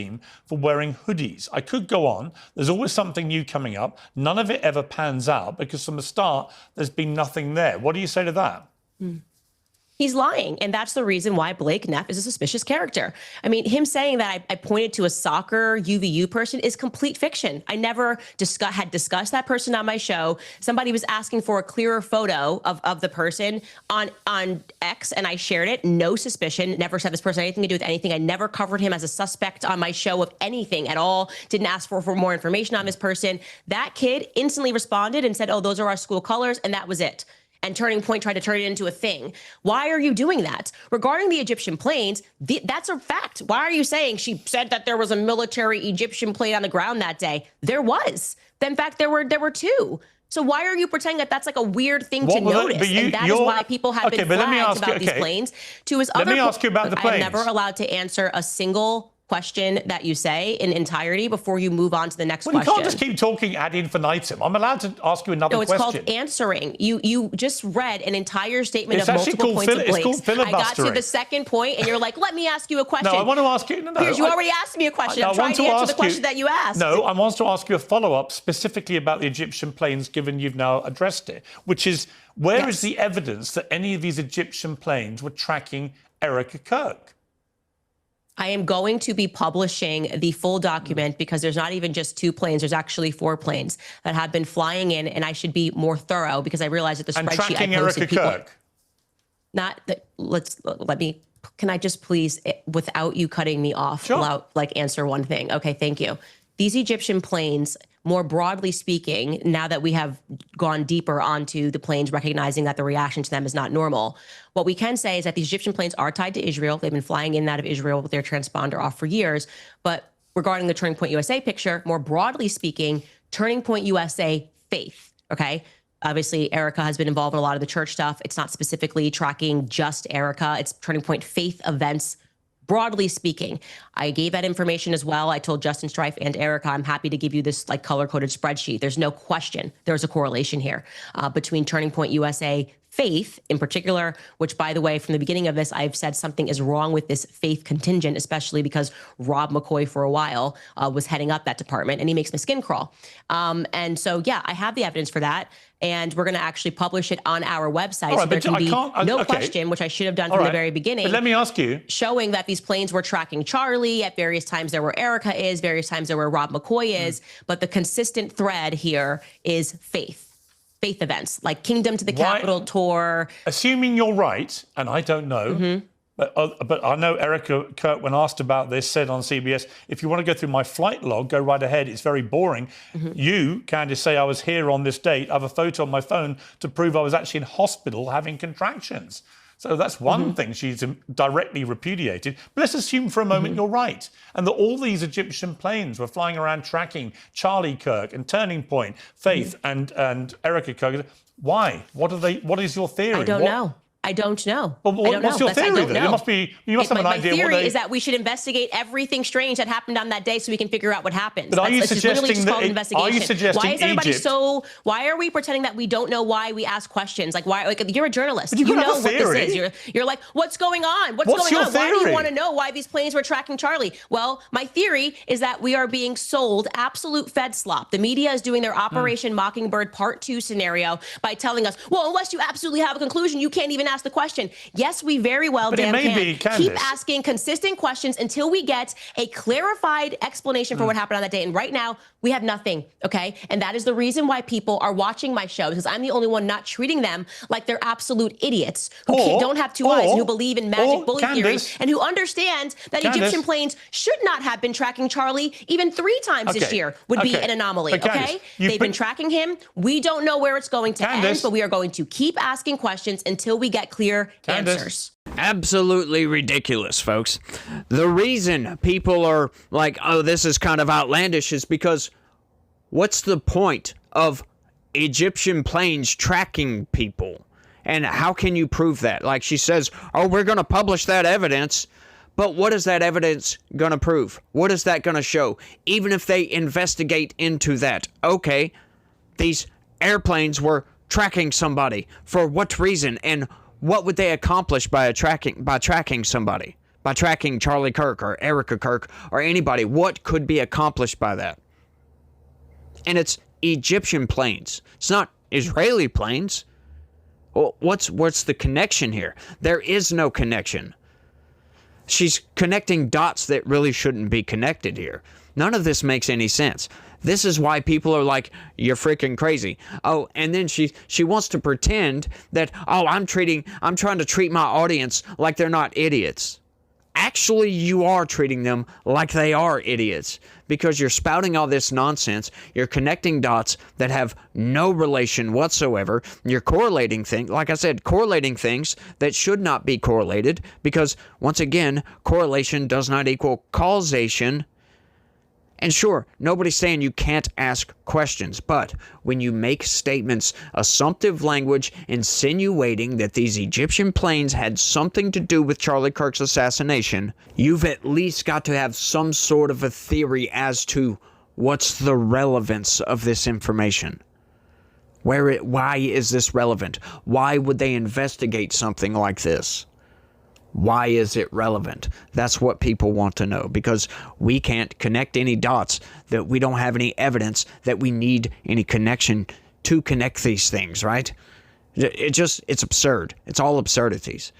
for wearing hoodies. I could go on. There's always something new coming up. None of it ever pans out because from the start, there's been nothing there. What do you say to that? He's lying. And that's the reason why Blake Neff is a suspicious character. I mean, him saying that I pointed to a soccer UVU person is complete fiction. I never had discussed that person on my show. Somebody was asking for a clearer photo of the person on X, and I shared it. No suspicion. Never said this person had anything to do with anything. I never covered him as a suspect on my show of anything at all. Didn't ask for more information on this person. That kid instantly responded and said, oh, those are our school colors, and that was it. And Turning Point tried to turn it into a thing. Why are you doing that? Regarding the Egyptian planes, that's a fact. Why are you saying she said that there was a military Egyptian plane on the ground that day? There was. In fact, there were two. So why are you pretending that that's like a weird thing to notice? And that is why people have been flagged about these planes. To his other, let me ask you about the planes. I'm never allowed to answer a single question that you say in entirety before you move on to the next question. You can't just keep talking ad infinitum. I'm allowed to ask you another question. No, it's called answering. You just read an entire statement of multiple points of Blake's. It's called filibustering. I got to the second point, and you're like, let me ask you a question. No, I want to ask you. No, Piers, you already asked me a question. I'm trying to answer the question that you asked. No, I want to ask you a follow-up specifically about the Egyptian planes, given you've now addressed it, which is, where is the evidence that any of these Egyptian planes were tracking Erica Kirk? I am going to be publishing the full document because there's not even just 2 planes. There's actually 4 planes that have been flying in, and I should be more thorough because I realized that the and spreadsheet tracking I posted Erica Kirk. Not that. Let me. Can I just please, without you cutting me off, Sure. answer one thing? Okay, thank you. These Egyptian planes, more broadly speaking, now that we have gone deeper onto the planes, recognizing that the reaction to them is not normal, what we can say is that these Egyptian planes are tied to Israel. They've been flying in and out of Israel with their transponder off for years. But regarding the Turning Point USA picture, more broadly speaking, Turning Point USA faith, okay? Obviously, Erica has been involved in a lot of the church stuff. It's not specifically tracking just Erica. It's Turning Point faith events. Broadly speaking, I gave that information as well. I told Justin Strife and Erica, I'm happy to give you this like color-coded spreadsheet. There's no question there's a correlation here between Turning Point USA faith in particular, which, by the way, from the beginning of this, I've said something is wrong with this faith contingent, especially because Rob McCoy for a while was heading up that department, and he makes my skin crawl. And so, yeah, I have the evidence for that. And we're going to actually publish it on our website. Right, so there can be no question, which I should have done from the very beginning. But let me ask you. Showing that these planes were tracking Charlie. At various times there where Erica is, various times there where Rob McCoy is. But the consistent thread here is faith events, like Kingdom to the Capitol tour. Assuming you're right, and I don't know, But I know Erica Kirk, when asked about this, said on CBS, if you want to go through my flight log, go right ahead. It's very boring. You, Candace, say I was here on this date. I have a photo on my phone to prove I was actually in hospital having contractions. So that's one thing she's directly repudiated. But let's assume for a moment you're right, and that all these Egyptian planes were flying around tracking Charlie Kirk and Turning Point, Faith and Erica Kirk. Why? What is your theory? I don't know. I don't know. But what's your theory then? You must have an idea. My theory is that we should investigate everything strange that happened on that day so we can figure out what happened. But are you suggesting that? Are you suggesting why is everybody Egypt? Why are we pretending that we don't know why we ask questions? Like why? Like you're a journalist. But you know what this is. You're like, what's going on? What's going on? Why do you want to know why these planes were tracking Charlie? Well, my theory is that we are being sold absolute Fed slop. The media is doing their Operation Mockingbird Part 2 scenario by telling us, well, unless you absolutely have a conclusion, you can't even ask the question. Yes, we very well can keep asking consistent questions until we get a clarified explanation for what happened on that day. And right now, we have nothing, okay? And that is the reason why people are watching my show, because I'm the only one not treating them like they're absolute idiots who don't have two eyes and who believe in magic bully theory and who understand that Egyptian planes should not have been tracking Charlie even 3 times this year would be an anomaly, okay? They've been tracking him. We don't know where it's going to end, but we are going to keep asking questions until we get clear answers. Absolutely ridiculous, folks. The reason people are like, oh, this is kind of outlandish is because what's the point of Egyptian planes tracking people? And how can you prove that? Like she says, oh, we're going to publish that evidence. But what is that evidence going to prove? What is that going to show? Even if they investigate into that, okay, these airplanes were tracking somebody. For what reason? And what would they accomplish by tracking somebody? By tracking Charlie Kirk or Erica Kirk or anybody? What could be accomplished by that? And it's Egyptian planes. It's not Israeli planes. Well, what's the connection here? There is no connection. She's connecting dots that really shouldn't be connected here. None of this makes any sense. This is why people are like, you're freaking crazy. Oh, and then she wants to pretend that, oh, I'm trying to treat my audience like they're not idiots. Actually, you are treating them like they are idiots because you're spouting all this nonsense. You're connecting dots that have no relation whatsoever. You're correlating things, like I said, correlating things that should not be correlated because, once again, correlation does not equal causation. And sure, nobody's saying you can't ask questions, but when you make statements, assumptive language, insinuating that these Egyptian planes had something to do with Charlie Kirk's assassination, you've at least got to have some sort of a theory as to what's the relevance of this information. Why is this relevant? Why would they investigate something like this? Why is it relevant? That's what people want to know because we can't connect any dots, that we don't have any evidence that we need any connection to connect these things, right? It's absurd. It's all absurdities.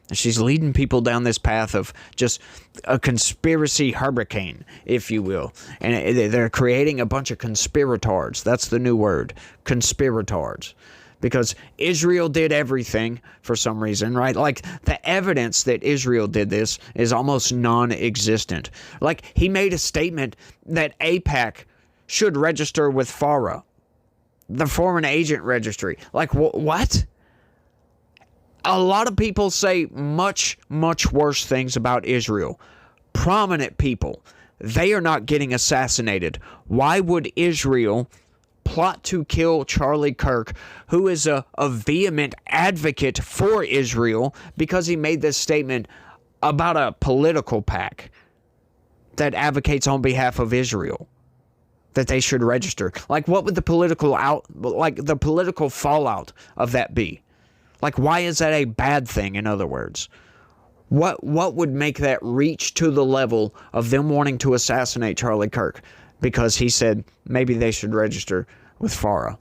And she's leading people down this path of just a conspiracy hurricane, if you will. And they're creating a bunch of conspirators. That's the new word, conspirators. Because Israel did everything for some reason, right? Like, the evidence that Israel did this is almost non-existent. Like, he made a statement that AIPAC should register with FARA, the Foreign Agent Registry. Like, what? A lot of people say much, much worse things about Israel. Prominent people. They are not getting assassinated. Why would Israel plot to kill Charlie Kirk, who is a vehement advocate for Israel because he made this statement about a political PAC that advocates on behalf of Israel, that they should register? Like, what would the political fallout of that be? Like, why is that a bad thing, in other words? What would make that reach to the level of them wanting to assassinate Charlie Kirk? Because he said maybe they should register with FARA.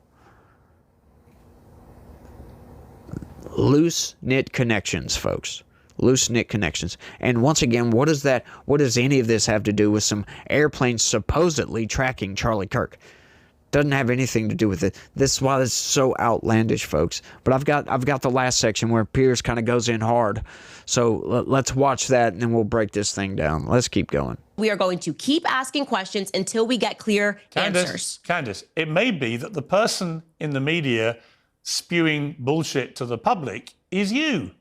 Loose-knit connections, folks. Loose-knit connections. And once again, what does any of this have to do with some airplanes supposedly tracking Charlie Kirk? Doesn't have anything to do with it. This is why it's so outlandish, folks. But I've got the last section where Piers kind of goes in hard. So let's watch that, and then we'll break this thing down. Let's keep going. We are going to keep asking questions until we get clear answers. Candace, it may be that the person in the media spewing bullshit to the public is you.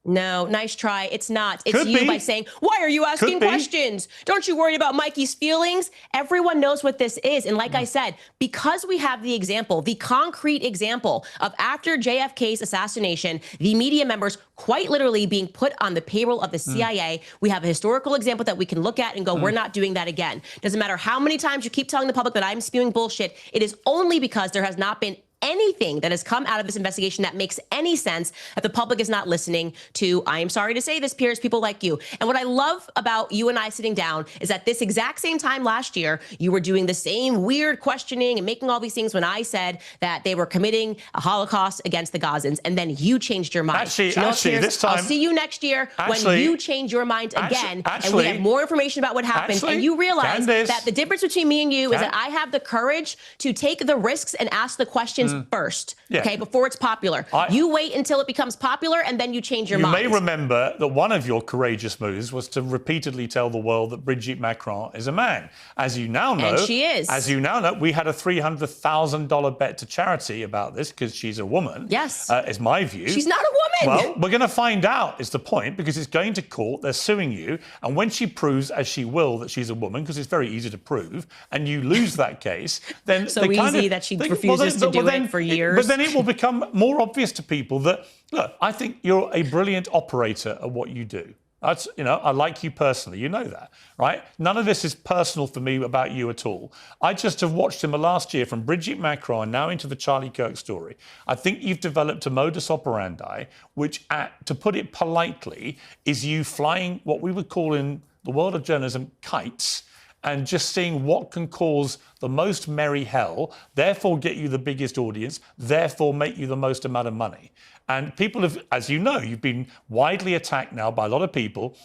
No, nice try. It's not. It's Could you be. by saying, why are you asking Could be. questions? Don't you worry about Mikey's feelings? Everyone knows what this is. And like I said, because we have the example, the concrete example of after JFK's assassination, the media members quite literally being put on the payroll of the CIA, we have a historical example that we can look at and go, we're not doing that again. Doesn't matter how many times you keep telling the public that I'm spewing bullshit. It is only because there has not been anything that has come out of this investigation that makes any sense that the public is not listening to. I am sorry to say this, Piers, people like you. And what I love about you and I sitting down is that this exact same time last year, you were doing the same weird questioning and making all these things when I said that they were committing a Holocaust against the Gazans, and then you changed your mind. Actually, Piers, this time, I'll see you next year when you change your mind again, and we have more information about what happened, and you realize Candace, that the difference between me and you is that I have the courage to take the risks and ask the questions first, okay, before it's popular. You wait until it becomes popular, and then you change your mind. You may remember that one of your courageous moves was to repeatedly tell the world that Brigitte Macron is a man. As you now know, and she is. As you now know, we had a $300,000 bet to charity about this because she's a woman. Yes, is my view. She's not a woman. Well, we're going to find out. Is the point, because it's going to court. They're suing you, and when she proves, as she will, that she's a woman, because it's very easy to prove, and you lose that case, then so easy that she refuses to do it for years. But then it will become more obvious to people that, look, I think you're a brilliant operator at what you do. That's, I like you personally. You know that, right? None of this is personal for me about you at all. I just have watched him last year from Brigitte Macron now into the Charlie Kirk story. I think you've developed a modus operandi, which, to put it politely, is you flying what we would call in the world of journalism kites, and just seeing what can cause the most merry hell, therefore get you the biggest audience, therefore make you the most amount of money. And people have, as you know, you've been widely attacked now by a lot of people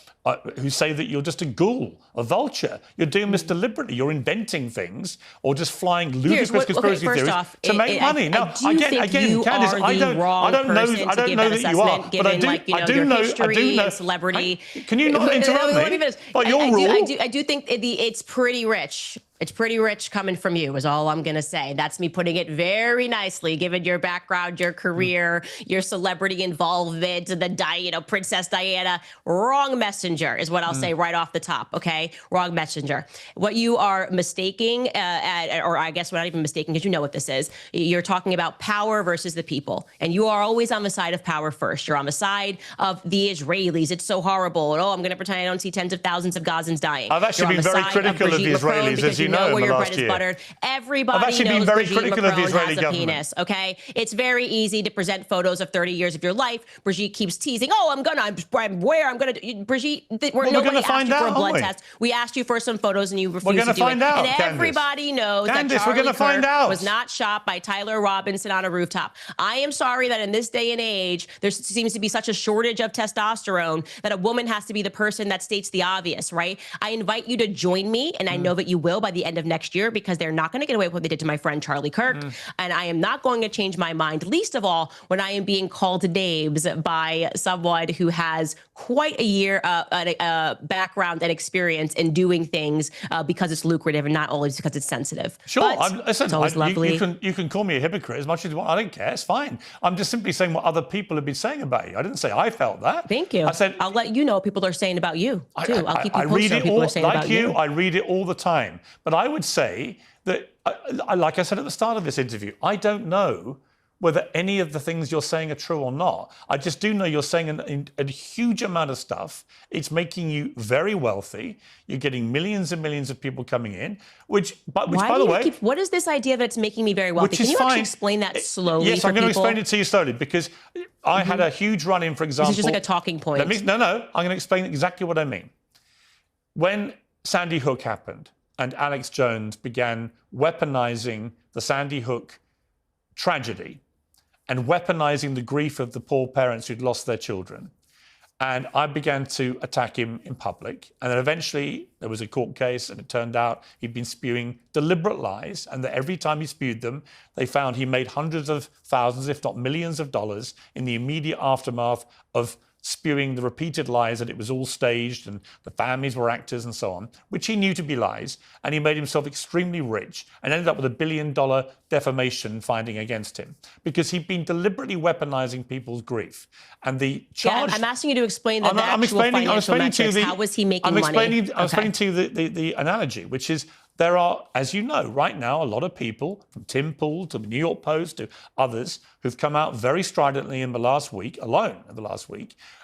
who say that you're just a ghoul, a vulture. You're doing this deliberately. You're inventing things or just flying ludicrous conspiracy theories to make money. Now, again, Candace, I don't know that you are, but I do know. Celebrity. Can you not interrupt me? By your rule. I do think it's pretty rich. It's pretty rich coming from you, is all I'm going to say. That's me putting it very nicely, given your background, your career, your celebrity involvement, Princess Diana. Wrong messenger is what I'll say right off the top, okay? Wrong messenger. What you are mistaking, or I guess we're not even mistaking because you know what this is. You're talking about power versus the people. And you are always on the side of power first. You're on the side of the Israelis. It's so horrible. And, I'm going to pretend I don't see tens of thousands of Gazans dying. I've actually been very critical of the Israelis, as you know, where your bread is buttered. Everybody I've actually knows been very Brigitte critical of the Macron Israeli has a government. penis, okay? It's very easy to present photos of 30 years of your life. Brigitte keeps teasing, Brigitte, nobody asked you for a blood test. We asked you for some photos and you refused to do it. And everybody knows that Charlie Kirk was not shot by Tyler Robinson on a rooftop. I am sorry that in this day and age, there seems to be such a shortage of testosterone that a woman has to be the person that states the obvious, right? I invite you to join me, and I know that you will by the end of next year, because they're not going to get away with what they did to my friend Charlie Kirk. And I am not going to change my mind, least of all when I am being called names by someone who has quite a year background and experience in doing things because it's lucrative and not always because it's sensitive. Sure, it's always lovely. You can call me a hypocrite as much as you want. I don't care. It's fine. I'm just simply saying what other people have been saying about you. I didn't say I felt that. Thank you. I said I'll let you know what people are saying about you too. I'll keep you I read posted on it what people all, are saying like about you. you. I read it all the time. But I would say that, like I said at the start of this interview, I don't know whether any of the things you're saying are true or not. I just do know you're saying a huge amount of stuff. It's making you very wealthy. You're getting millions and millions of people coming in, which by the way... what is this idea that it's making me very wealthy? Can you actually explain that slowly Yes, for I'm going to people? explain it to you slowly, because I had a huge run-in, for example... This is just like a talking point. I'm going to explain exactly what I mean. When Sandy Hook happened and Alex Jones began weaponizing the Sandy Hook tragedy and weaponizing the grief of the poor parents who'd lost their children, And I began to attack him in public. And then eventually there was a court case, and it turned out he'd been spewing deliberate lies, and that every time he spewed them, they found he made hundreds of thousands, if not millions of dollars in the immediate aftermath of spewing the repeated lies that it was all staged and the families were actors and so on, which he knew to be lies. And he made himself extremely rich and ended up with $1 billion defamation finding against him because he'd been deliberately weaponizing people's grief. And the charge... I'm asking you to explain the actual financial metrics. How was he making money? I'm explaining to you the analogy, which is there are, as you know, right now, a lot of people, from Tim Pool to the New York Post to others, who've come out very stridently in the last week,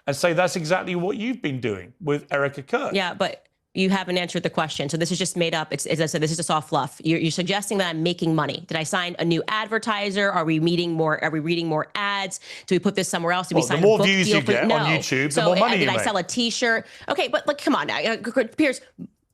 and say that's exactly what you've been doing with Erica Kirk. Yeah, but you haven't answered the question. So this is just made up. As I said, this is just all fluff. You're suggesting that I'm making money. Did I sign a new advertiser? Are we reading more? Are we reading more ads? Do we put this somewhere else? Do we sign a book deal? The more views you get on YouTube, the more money you make. Did I sell a T-shirt? Okay, but like, come on now, Piers.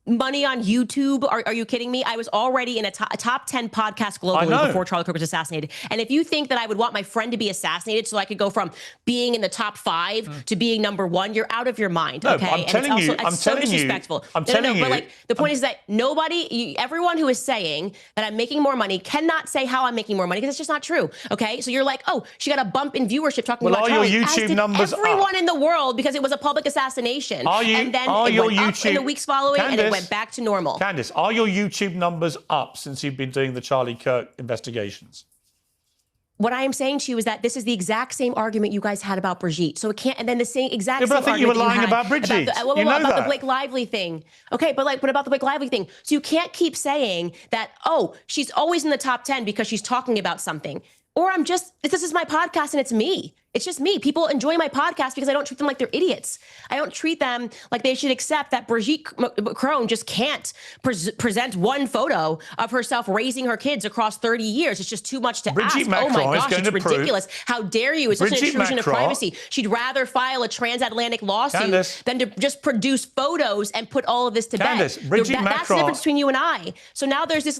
Money on YouTube? Are you kidding me? I was already in a top 10 podcast globally before Charlie Kirk was assassinated. And if you think that I would want my friend to be assassinated so I could go from being in the top 5 to being number 1, you're out of your mind. No, okay, I'm telling you, it's so disrespectful. But like the point is that everyone who is saying that I'm making more money cannot say how I'm making more money because it's just not true. Okay, so you're like, oh, she got a bump in viewership talking about Charlie. Your YouTube numbers everyone in the world because it was a public assassination. And then it went up in the weeks following, and it went back to normal. Candace, are your YouTube numbers up since you've been doing the Charlie Kirk investigations? What I am saying to you is that this is the exact same argument you guys had about Brigitte. So it can't, and then the same exact same but I think argument you were lying about Brigitte. About the Blake Lively thing. Okay, but about the Blake Lively thing. So you can't keep saying that, oh, she's always in the top 10 because she's talking about something. Or this is my podcast and it's me. It's just me. People enjoy my podcast because I don't treat them like they're idiots. I don't treat them like they should accept that Brigitte Macron just can't present one photo of herself raising her kids across 30 years. It's just too much to ask. Oh my gosh, it's ridiculous. How dare you? It's such an intrusion of privacy. She'd rather file a transatlantic lawsuit than to just produce photos and put all of this to bed. That's the difference between you and I. So now there's this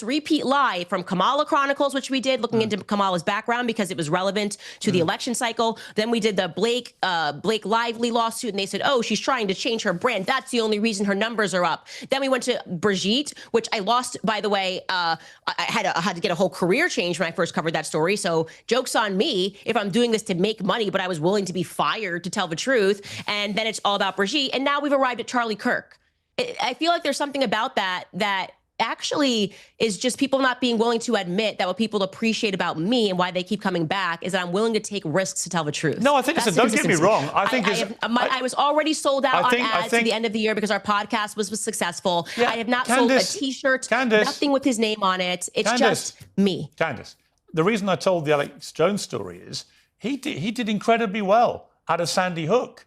repeat lie from Kamala Chronicles, which we did, looking into Kamala's background because it was relevant to the election cycle. Then we did the Blake Lively lawsuit, and they said, oh, she's trying to change her brand. That's the only reason her numbers are up. Then we went to Brigitte, which I lost, by the way. I had to get a whole career change when I first covered that story. So joke's on me if I'm doing this to make money, but I was willing to be fired to tell the truth. And then it's all about Brigitte. And now we've arrived at Charlie Kirk. I feel like there's something about that actually is just people not being willing to admit that what people appreciate about me and why they keep coming back is that I'm willing to take risks to tell the truth. No, I think don't get me wrong. I was already sold out on ads at the end of the year because our podcast was successed. Yeah, I have not sold a T-shirt, nothing with his name on it. It's just me. Candace, the reason I told the Alex Jones story is he did incredibly well out of Sandy Hook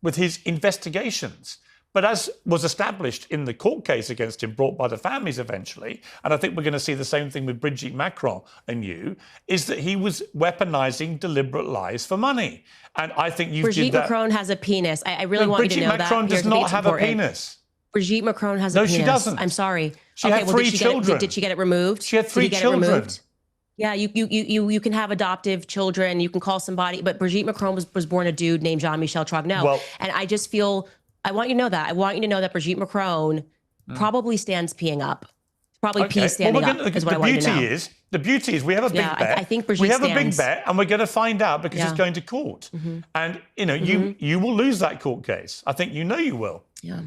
with his investigations. But as was established in the court case against him, brought by the families eventually, and I think we're going to see the same thing with Brigitte Macron and you, is that he was weaponizing deliberate lies for money. And I think you did that. Brigitte Macron has a penis. I really want you to know that. Brigitte Macron does not have a penis. Brigitte Macron has a penis. No, she doesn't. I'm sorry. She had 3 children. Did she get it removed? She had 3 children. Yeah, you can have adoptive children. You can call somebody. But Brigitte Macron was born a dude named Jean-Michel Trogneau. And I just feel... I want you to know that. I want you to know that Brigitte Macron probably stands peeing up. Probably pees standing up is what I want you to know. The beauty is we have a big bet. I think Brigitte stands. We have a big bet and we're going to find out because it's going to court. And, you will lose that court case. I think you will. Yeah.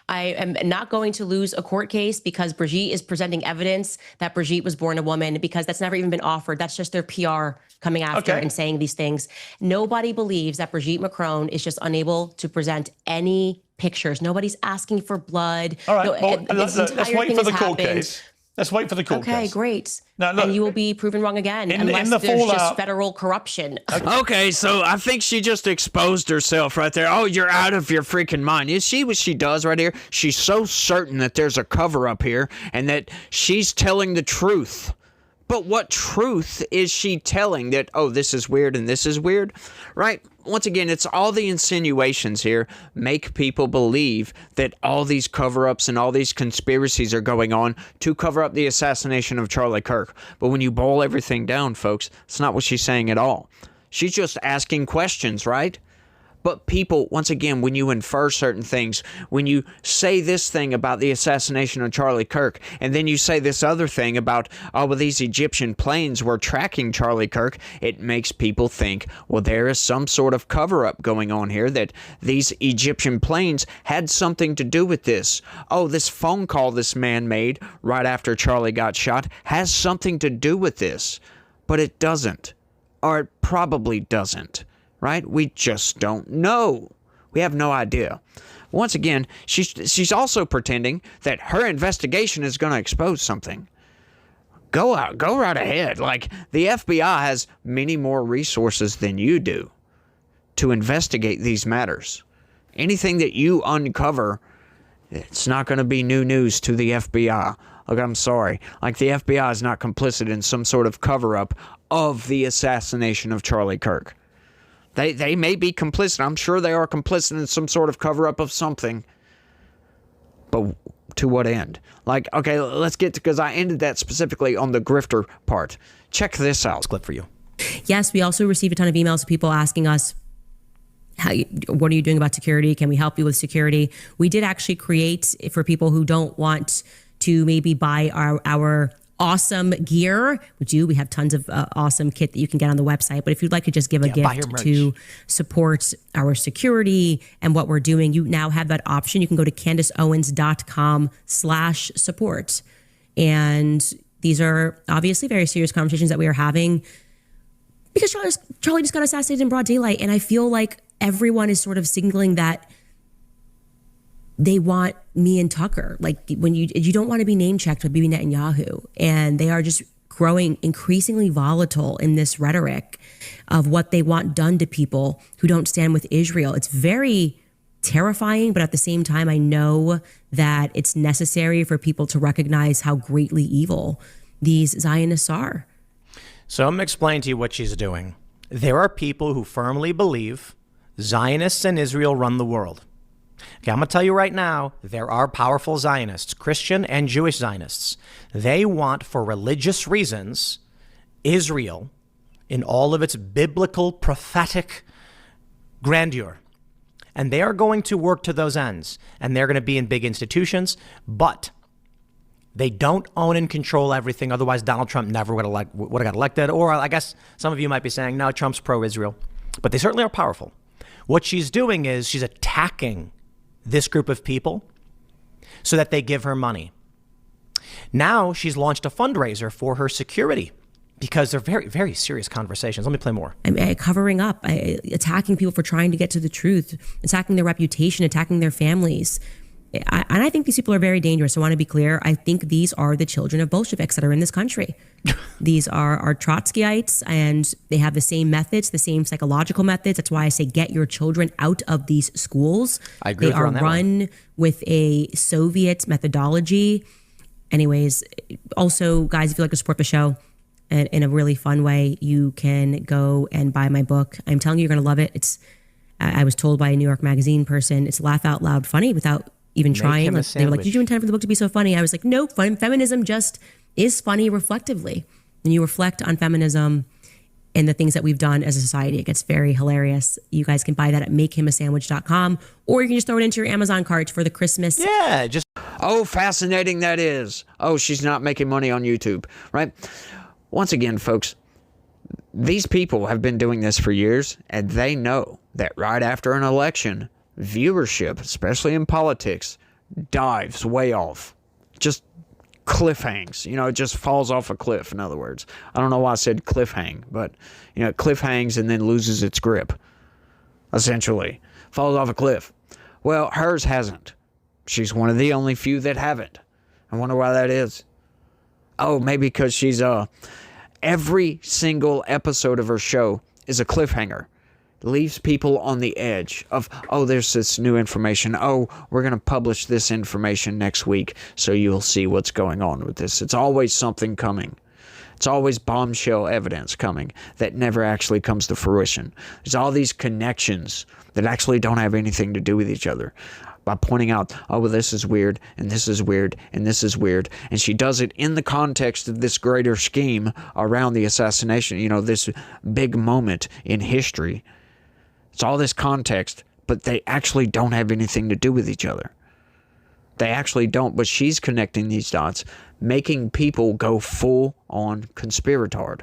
I am not going to lose a court case because Brigitte is presenting evidence that Brigitte was born a woman because that's never even been offered. That's just their PR coming after and saying these things. Nobody believes that Brigitte Macron is just unable to present any pictures. Nobody's asking for blood. All right, let's wait for the court case. Let's wait for the court case. Okay, great. Now, look, and you will be proven wrong again unless there's just federal corruption. Okay, so I think she just exposed herself right there. Oh, you're out of your freaking mind. You see what she does right here? She's so certain that there's a cover-up here and that she's telling the truth. But what truth is she telling that, oh, this is weird and this is weird, right? Once again, it's all the insinuations here make people believe that all these cover-ups and all these conspiracies are going on to cover up the assassination of Charlie Kirk. But when you boil everything down, folks, it's not what she's saying at all. She's just asking questions, right? But people, once again, when you infer certain things, when you say this thing about the assassination of Charlie Kirk, and then you say this other thing about, oh, well, these Egyptian planes were tracking Charlie Kirk, it makes people think, well, there is some sort of cover-up going on here, that these Egyptian planes had something to do with this. Oh, this phone call this man made right after Charlie got shot has something to do with this. But it doesn't. Or it probably doesn't. Right? We just don't know. We have no idea. Once again, she's also pretending that her investigation is going to expose something. Go right ahead. Like, the FBI has many more resources than you do to investigate these matters. Anything that you uncover, it's not going to be new news to the FBI. Look, I'm sorry. Like, the FBI is not complicit in some sort of cover-up of the assassination of Charlie Kirk. They may be complicit. I'm sure they are complicit in some sort of cover-up of something. But to what end? Like, okay, let's get to, because I ended that specifically on the grifter part. Check this out. Clip for you. Yes, we also received a ton of emails of people asking us, what are you doing about security? Can we help you with security? We did actually create, for people who don't want to maybe buy our awesome gear. We have tons of awesome kit that you can get on the website. But if you'd like to just give a gift to support our security and what we're doing, you now have that option. You can go to CandaceOwens.com/support. And these are obviously very serious conversations that we are having because Charlie just got assassinated in broad daylight. And I feel like everyone is sort of signaling that they want me and Tucker. Like, when you don't want to be name checked with Bibi Netanyahu, and they are just growing increasingly volatile in this rhetoric of what they want done to people who don't stand with Israel. It's very terrifying, but at the same time, I know that it's necessary for people to recognize how greatly evil these Zionists are. So I'm going to explain to you what she's doing. There are people who firmly believe Zionists and Israel run the world. Okay, I'm going to tell you right now, there are powerful Zionists, Christian and Jewish Zionists. They want, for religious reasons, Israel in all of its biblical, prophetic grandeur. And they are going to work to those ends. And they're going to be in big institutions, but they don't own and control everything. Otherwise, Donald Trump never would have got elected. Or I guess some of you might be saying, no, Trump's pro-Israel. But they certainly are powerful. What she's doing is she's attacking this group of people so that they give her money. Now she's launched a fundraiser for her security because they're very, very serious conversations. Let me play more. Covering up, attacking people for trying to get to the truth, attacking their reputation, attacking their families. And I think these people are very dangerous. I want to be clear. I think these are the children of Bolsheviks that are in this country. These are Trotskyites, and they have the same methods, the same psychological methods. That's why I say get your children out of these schools. I agree. They are run with a Soviet methodology. Anyways, also, guys, if you'd like to support the show in a really fun way, you can go and buy my book. I'm telling you, you're going to love it. I was told by a New York Magazine person, it's laugh out loud funny without even trying. They were like, did you intend for the book to be so funny? I was like, no, feminism just is funny reflectively. When you reflect on feminism and the things that we've done as a society, it gets very hilarious. You guys can buy that at makehimasandwich.com, or you can just throw it into your Amazon cart for the Christmas. Yeah, just. Oh, fascinating that is. Oh, she's not making money on YouTube, right? Once again, folks, these people have been doing this for years, and they know that right after an election, viewership, especially in politics, dives way off. Just cliff hangs. It just falls off a cliff, in other words. I don't know why I said cliff hang, but, it cliff hangs and then loses its grip, essentially. Falls off a cliff. Well, hers hasn't. She's one of the only few that haven't. I wonder why that is. Oh, maybe because she's, every single episode of her show is a cliffhanger. Leaves people on the edge of, oh, there's this new information. Oh, we're going to publish this information next week, so you'll see what's going on with this. It's always something coming. It's always bombshell evidence coming that never actually comes to fruition. There's all these connections that actually don't have anything to do with each other. By pointing out, oh, well, this is weird, and this is weird, and this is weird. And she does it in the context of this greater scheme around the assassination, this big moment in history It's all this context, but they actually don't have anything to do with each other. They actually don't, but she's connecting these dots, making people go full on conspiratard.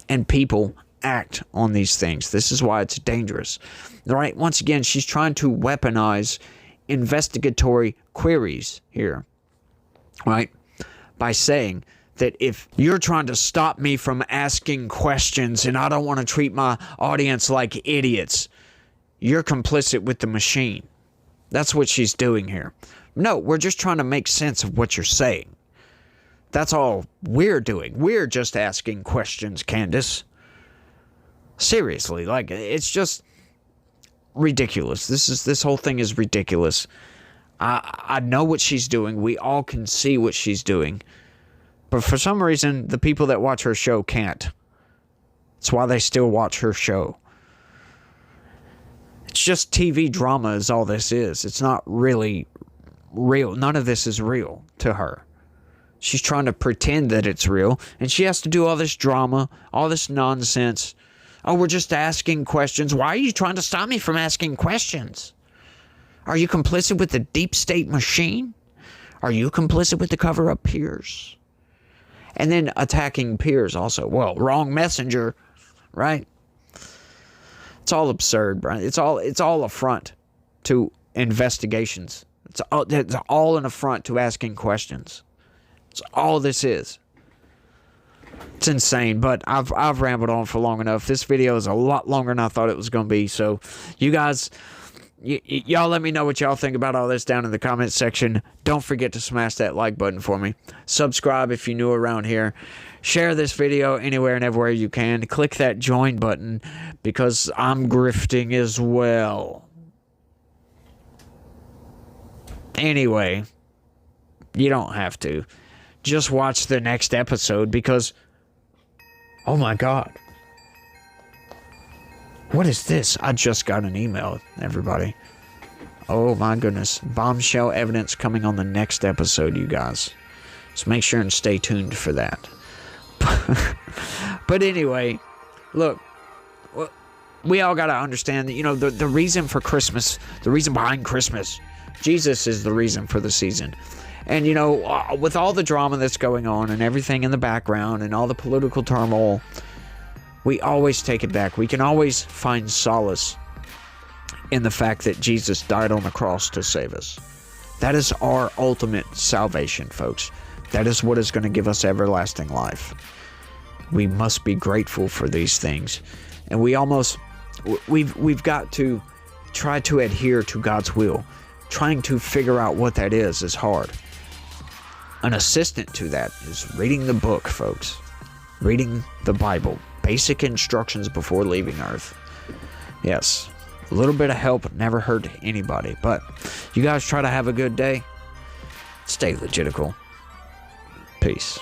And people act on these things. This is why it's dangerous. Right? Once again, she's trying to weaponize investigatory queries here. Right? By saying that if you're trying to stop me from asking questions and I don't want to treat my audience like idiots, you're complicit with the machine. That's what she's doing here. No, we're just trying to make sense of what you're saying. That's all we're doing. We're just asking questions, Candace. Seriously, like, it's just ridiculous. This whole thing is ridiculous. I know what she's doing. We all can see what she's doing. But for some reason, the people that watch her show can't. That's why they still watch her show. It's just TV drama is all this is. It's not really real. None of this is real to her. She's trying to pretend that it's real, and she has to do all this drama, all this nonsense. Oh, we're just asking questions. Why are you trying to stop me from asking questions? Are you complicit with the deep state machine? Are you complicit with the cover-up Piers? And then attacking Piers also. Well, wrong messenger, right? It's all absurd, right? It's all affront to investigations. It's all an affront to asking questions. It's all this is. It's insane, but I've rambled on for long enough. This video is a lot longer than I thought it was going to be. So you guys, y'all let me know what y'all think about all this down in the comments section. Don't forget to smash that like button for me. Subscribe if you're new around here. Share this video anywhere and everywhere you can. Click that join button because I'm grifting as well. Anyway, you don't have to. Just watch the next episode because, oh my God. What is this? I just got an email, everybody. Oh my goodness. Bombshell evidence coming on the next episode, you guys. So make sure and stay tuned for that. But anyway, look, we all got to understand that, you know, the reason for Christmas, the reason behind Christmas, Jesus is the reason for the season. And, you know, with all the drama that's going on and everything in the background and all the political turmoil, we always take it back. We can always find solace in the fact that Jesus died on the cross to save us. That is our ultimate salvation, folks. That is what is going to give us everlasting life. We must be grateful for these things. And we've got to try to adhere to God's will. Trying to figure out what that is hard. An assistant to that is reading the book, folks. Reading the Bible. Basic instructions before leaving Earth. Yes, a little bit of help never hurt anybody. But you guys try to have a good day. Stay legitical. Peace.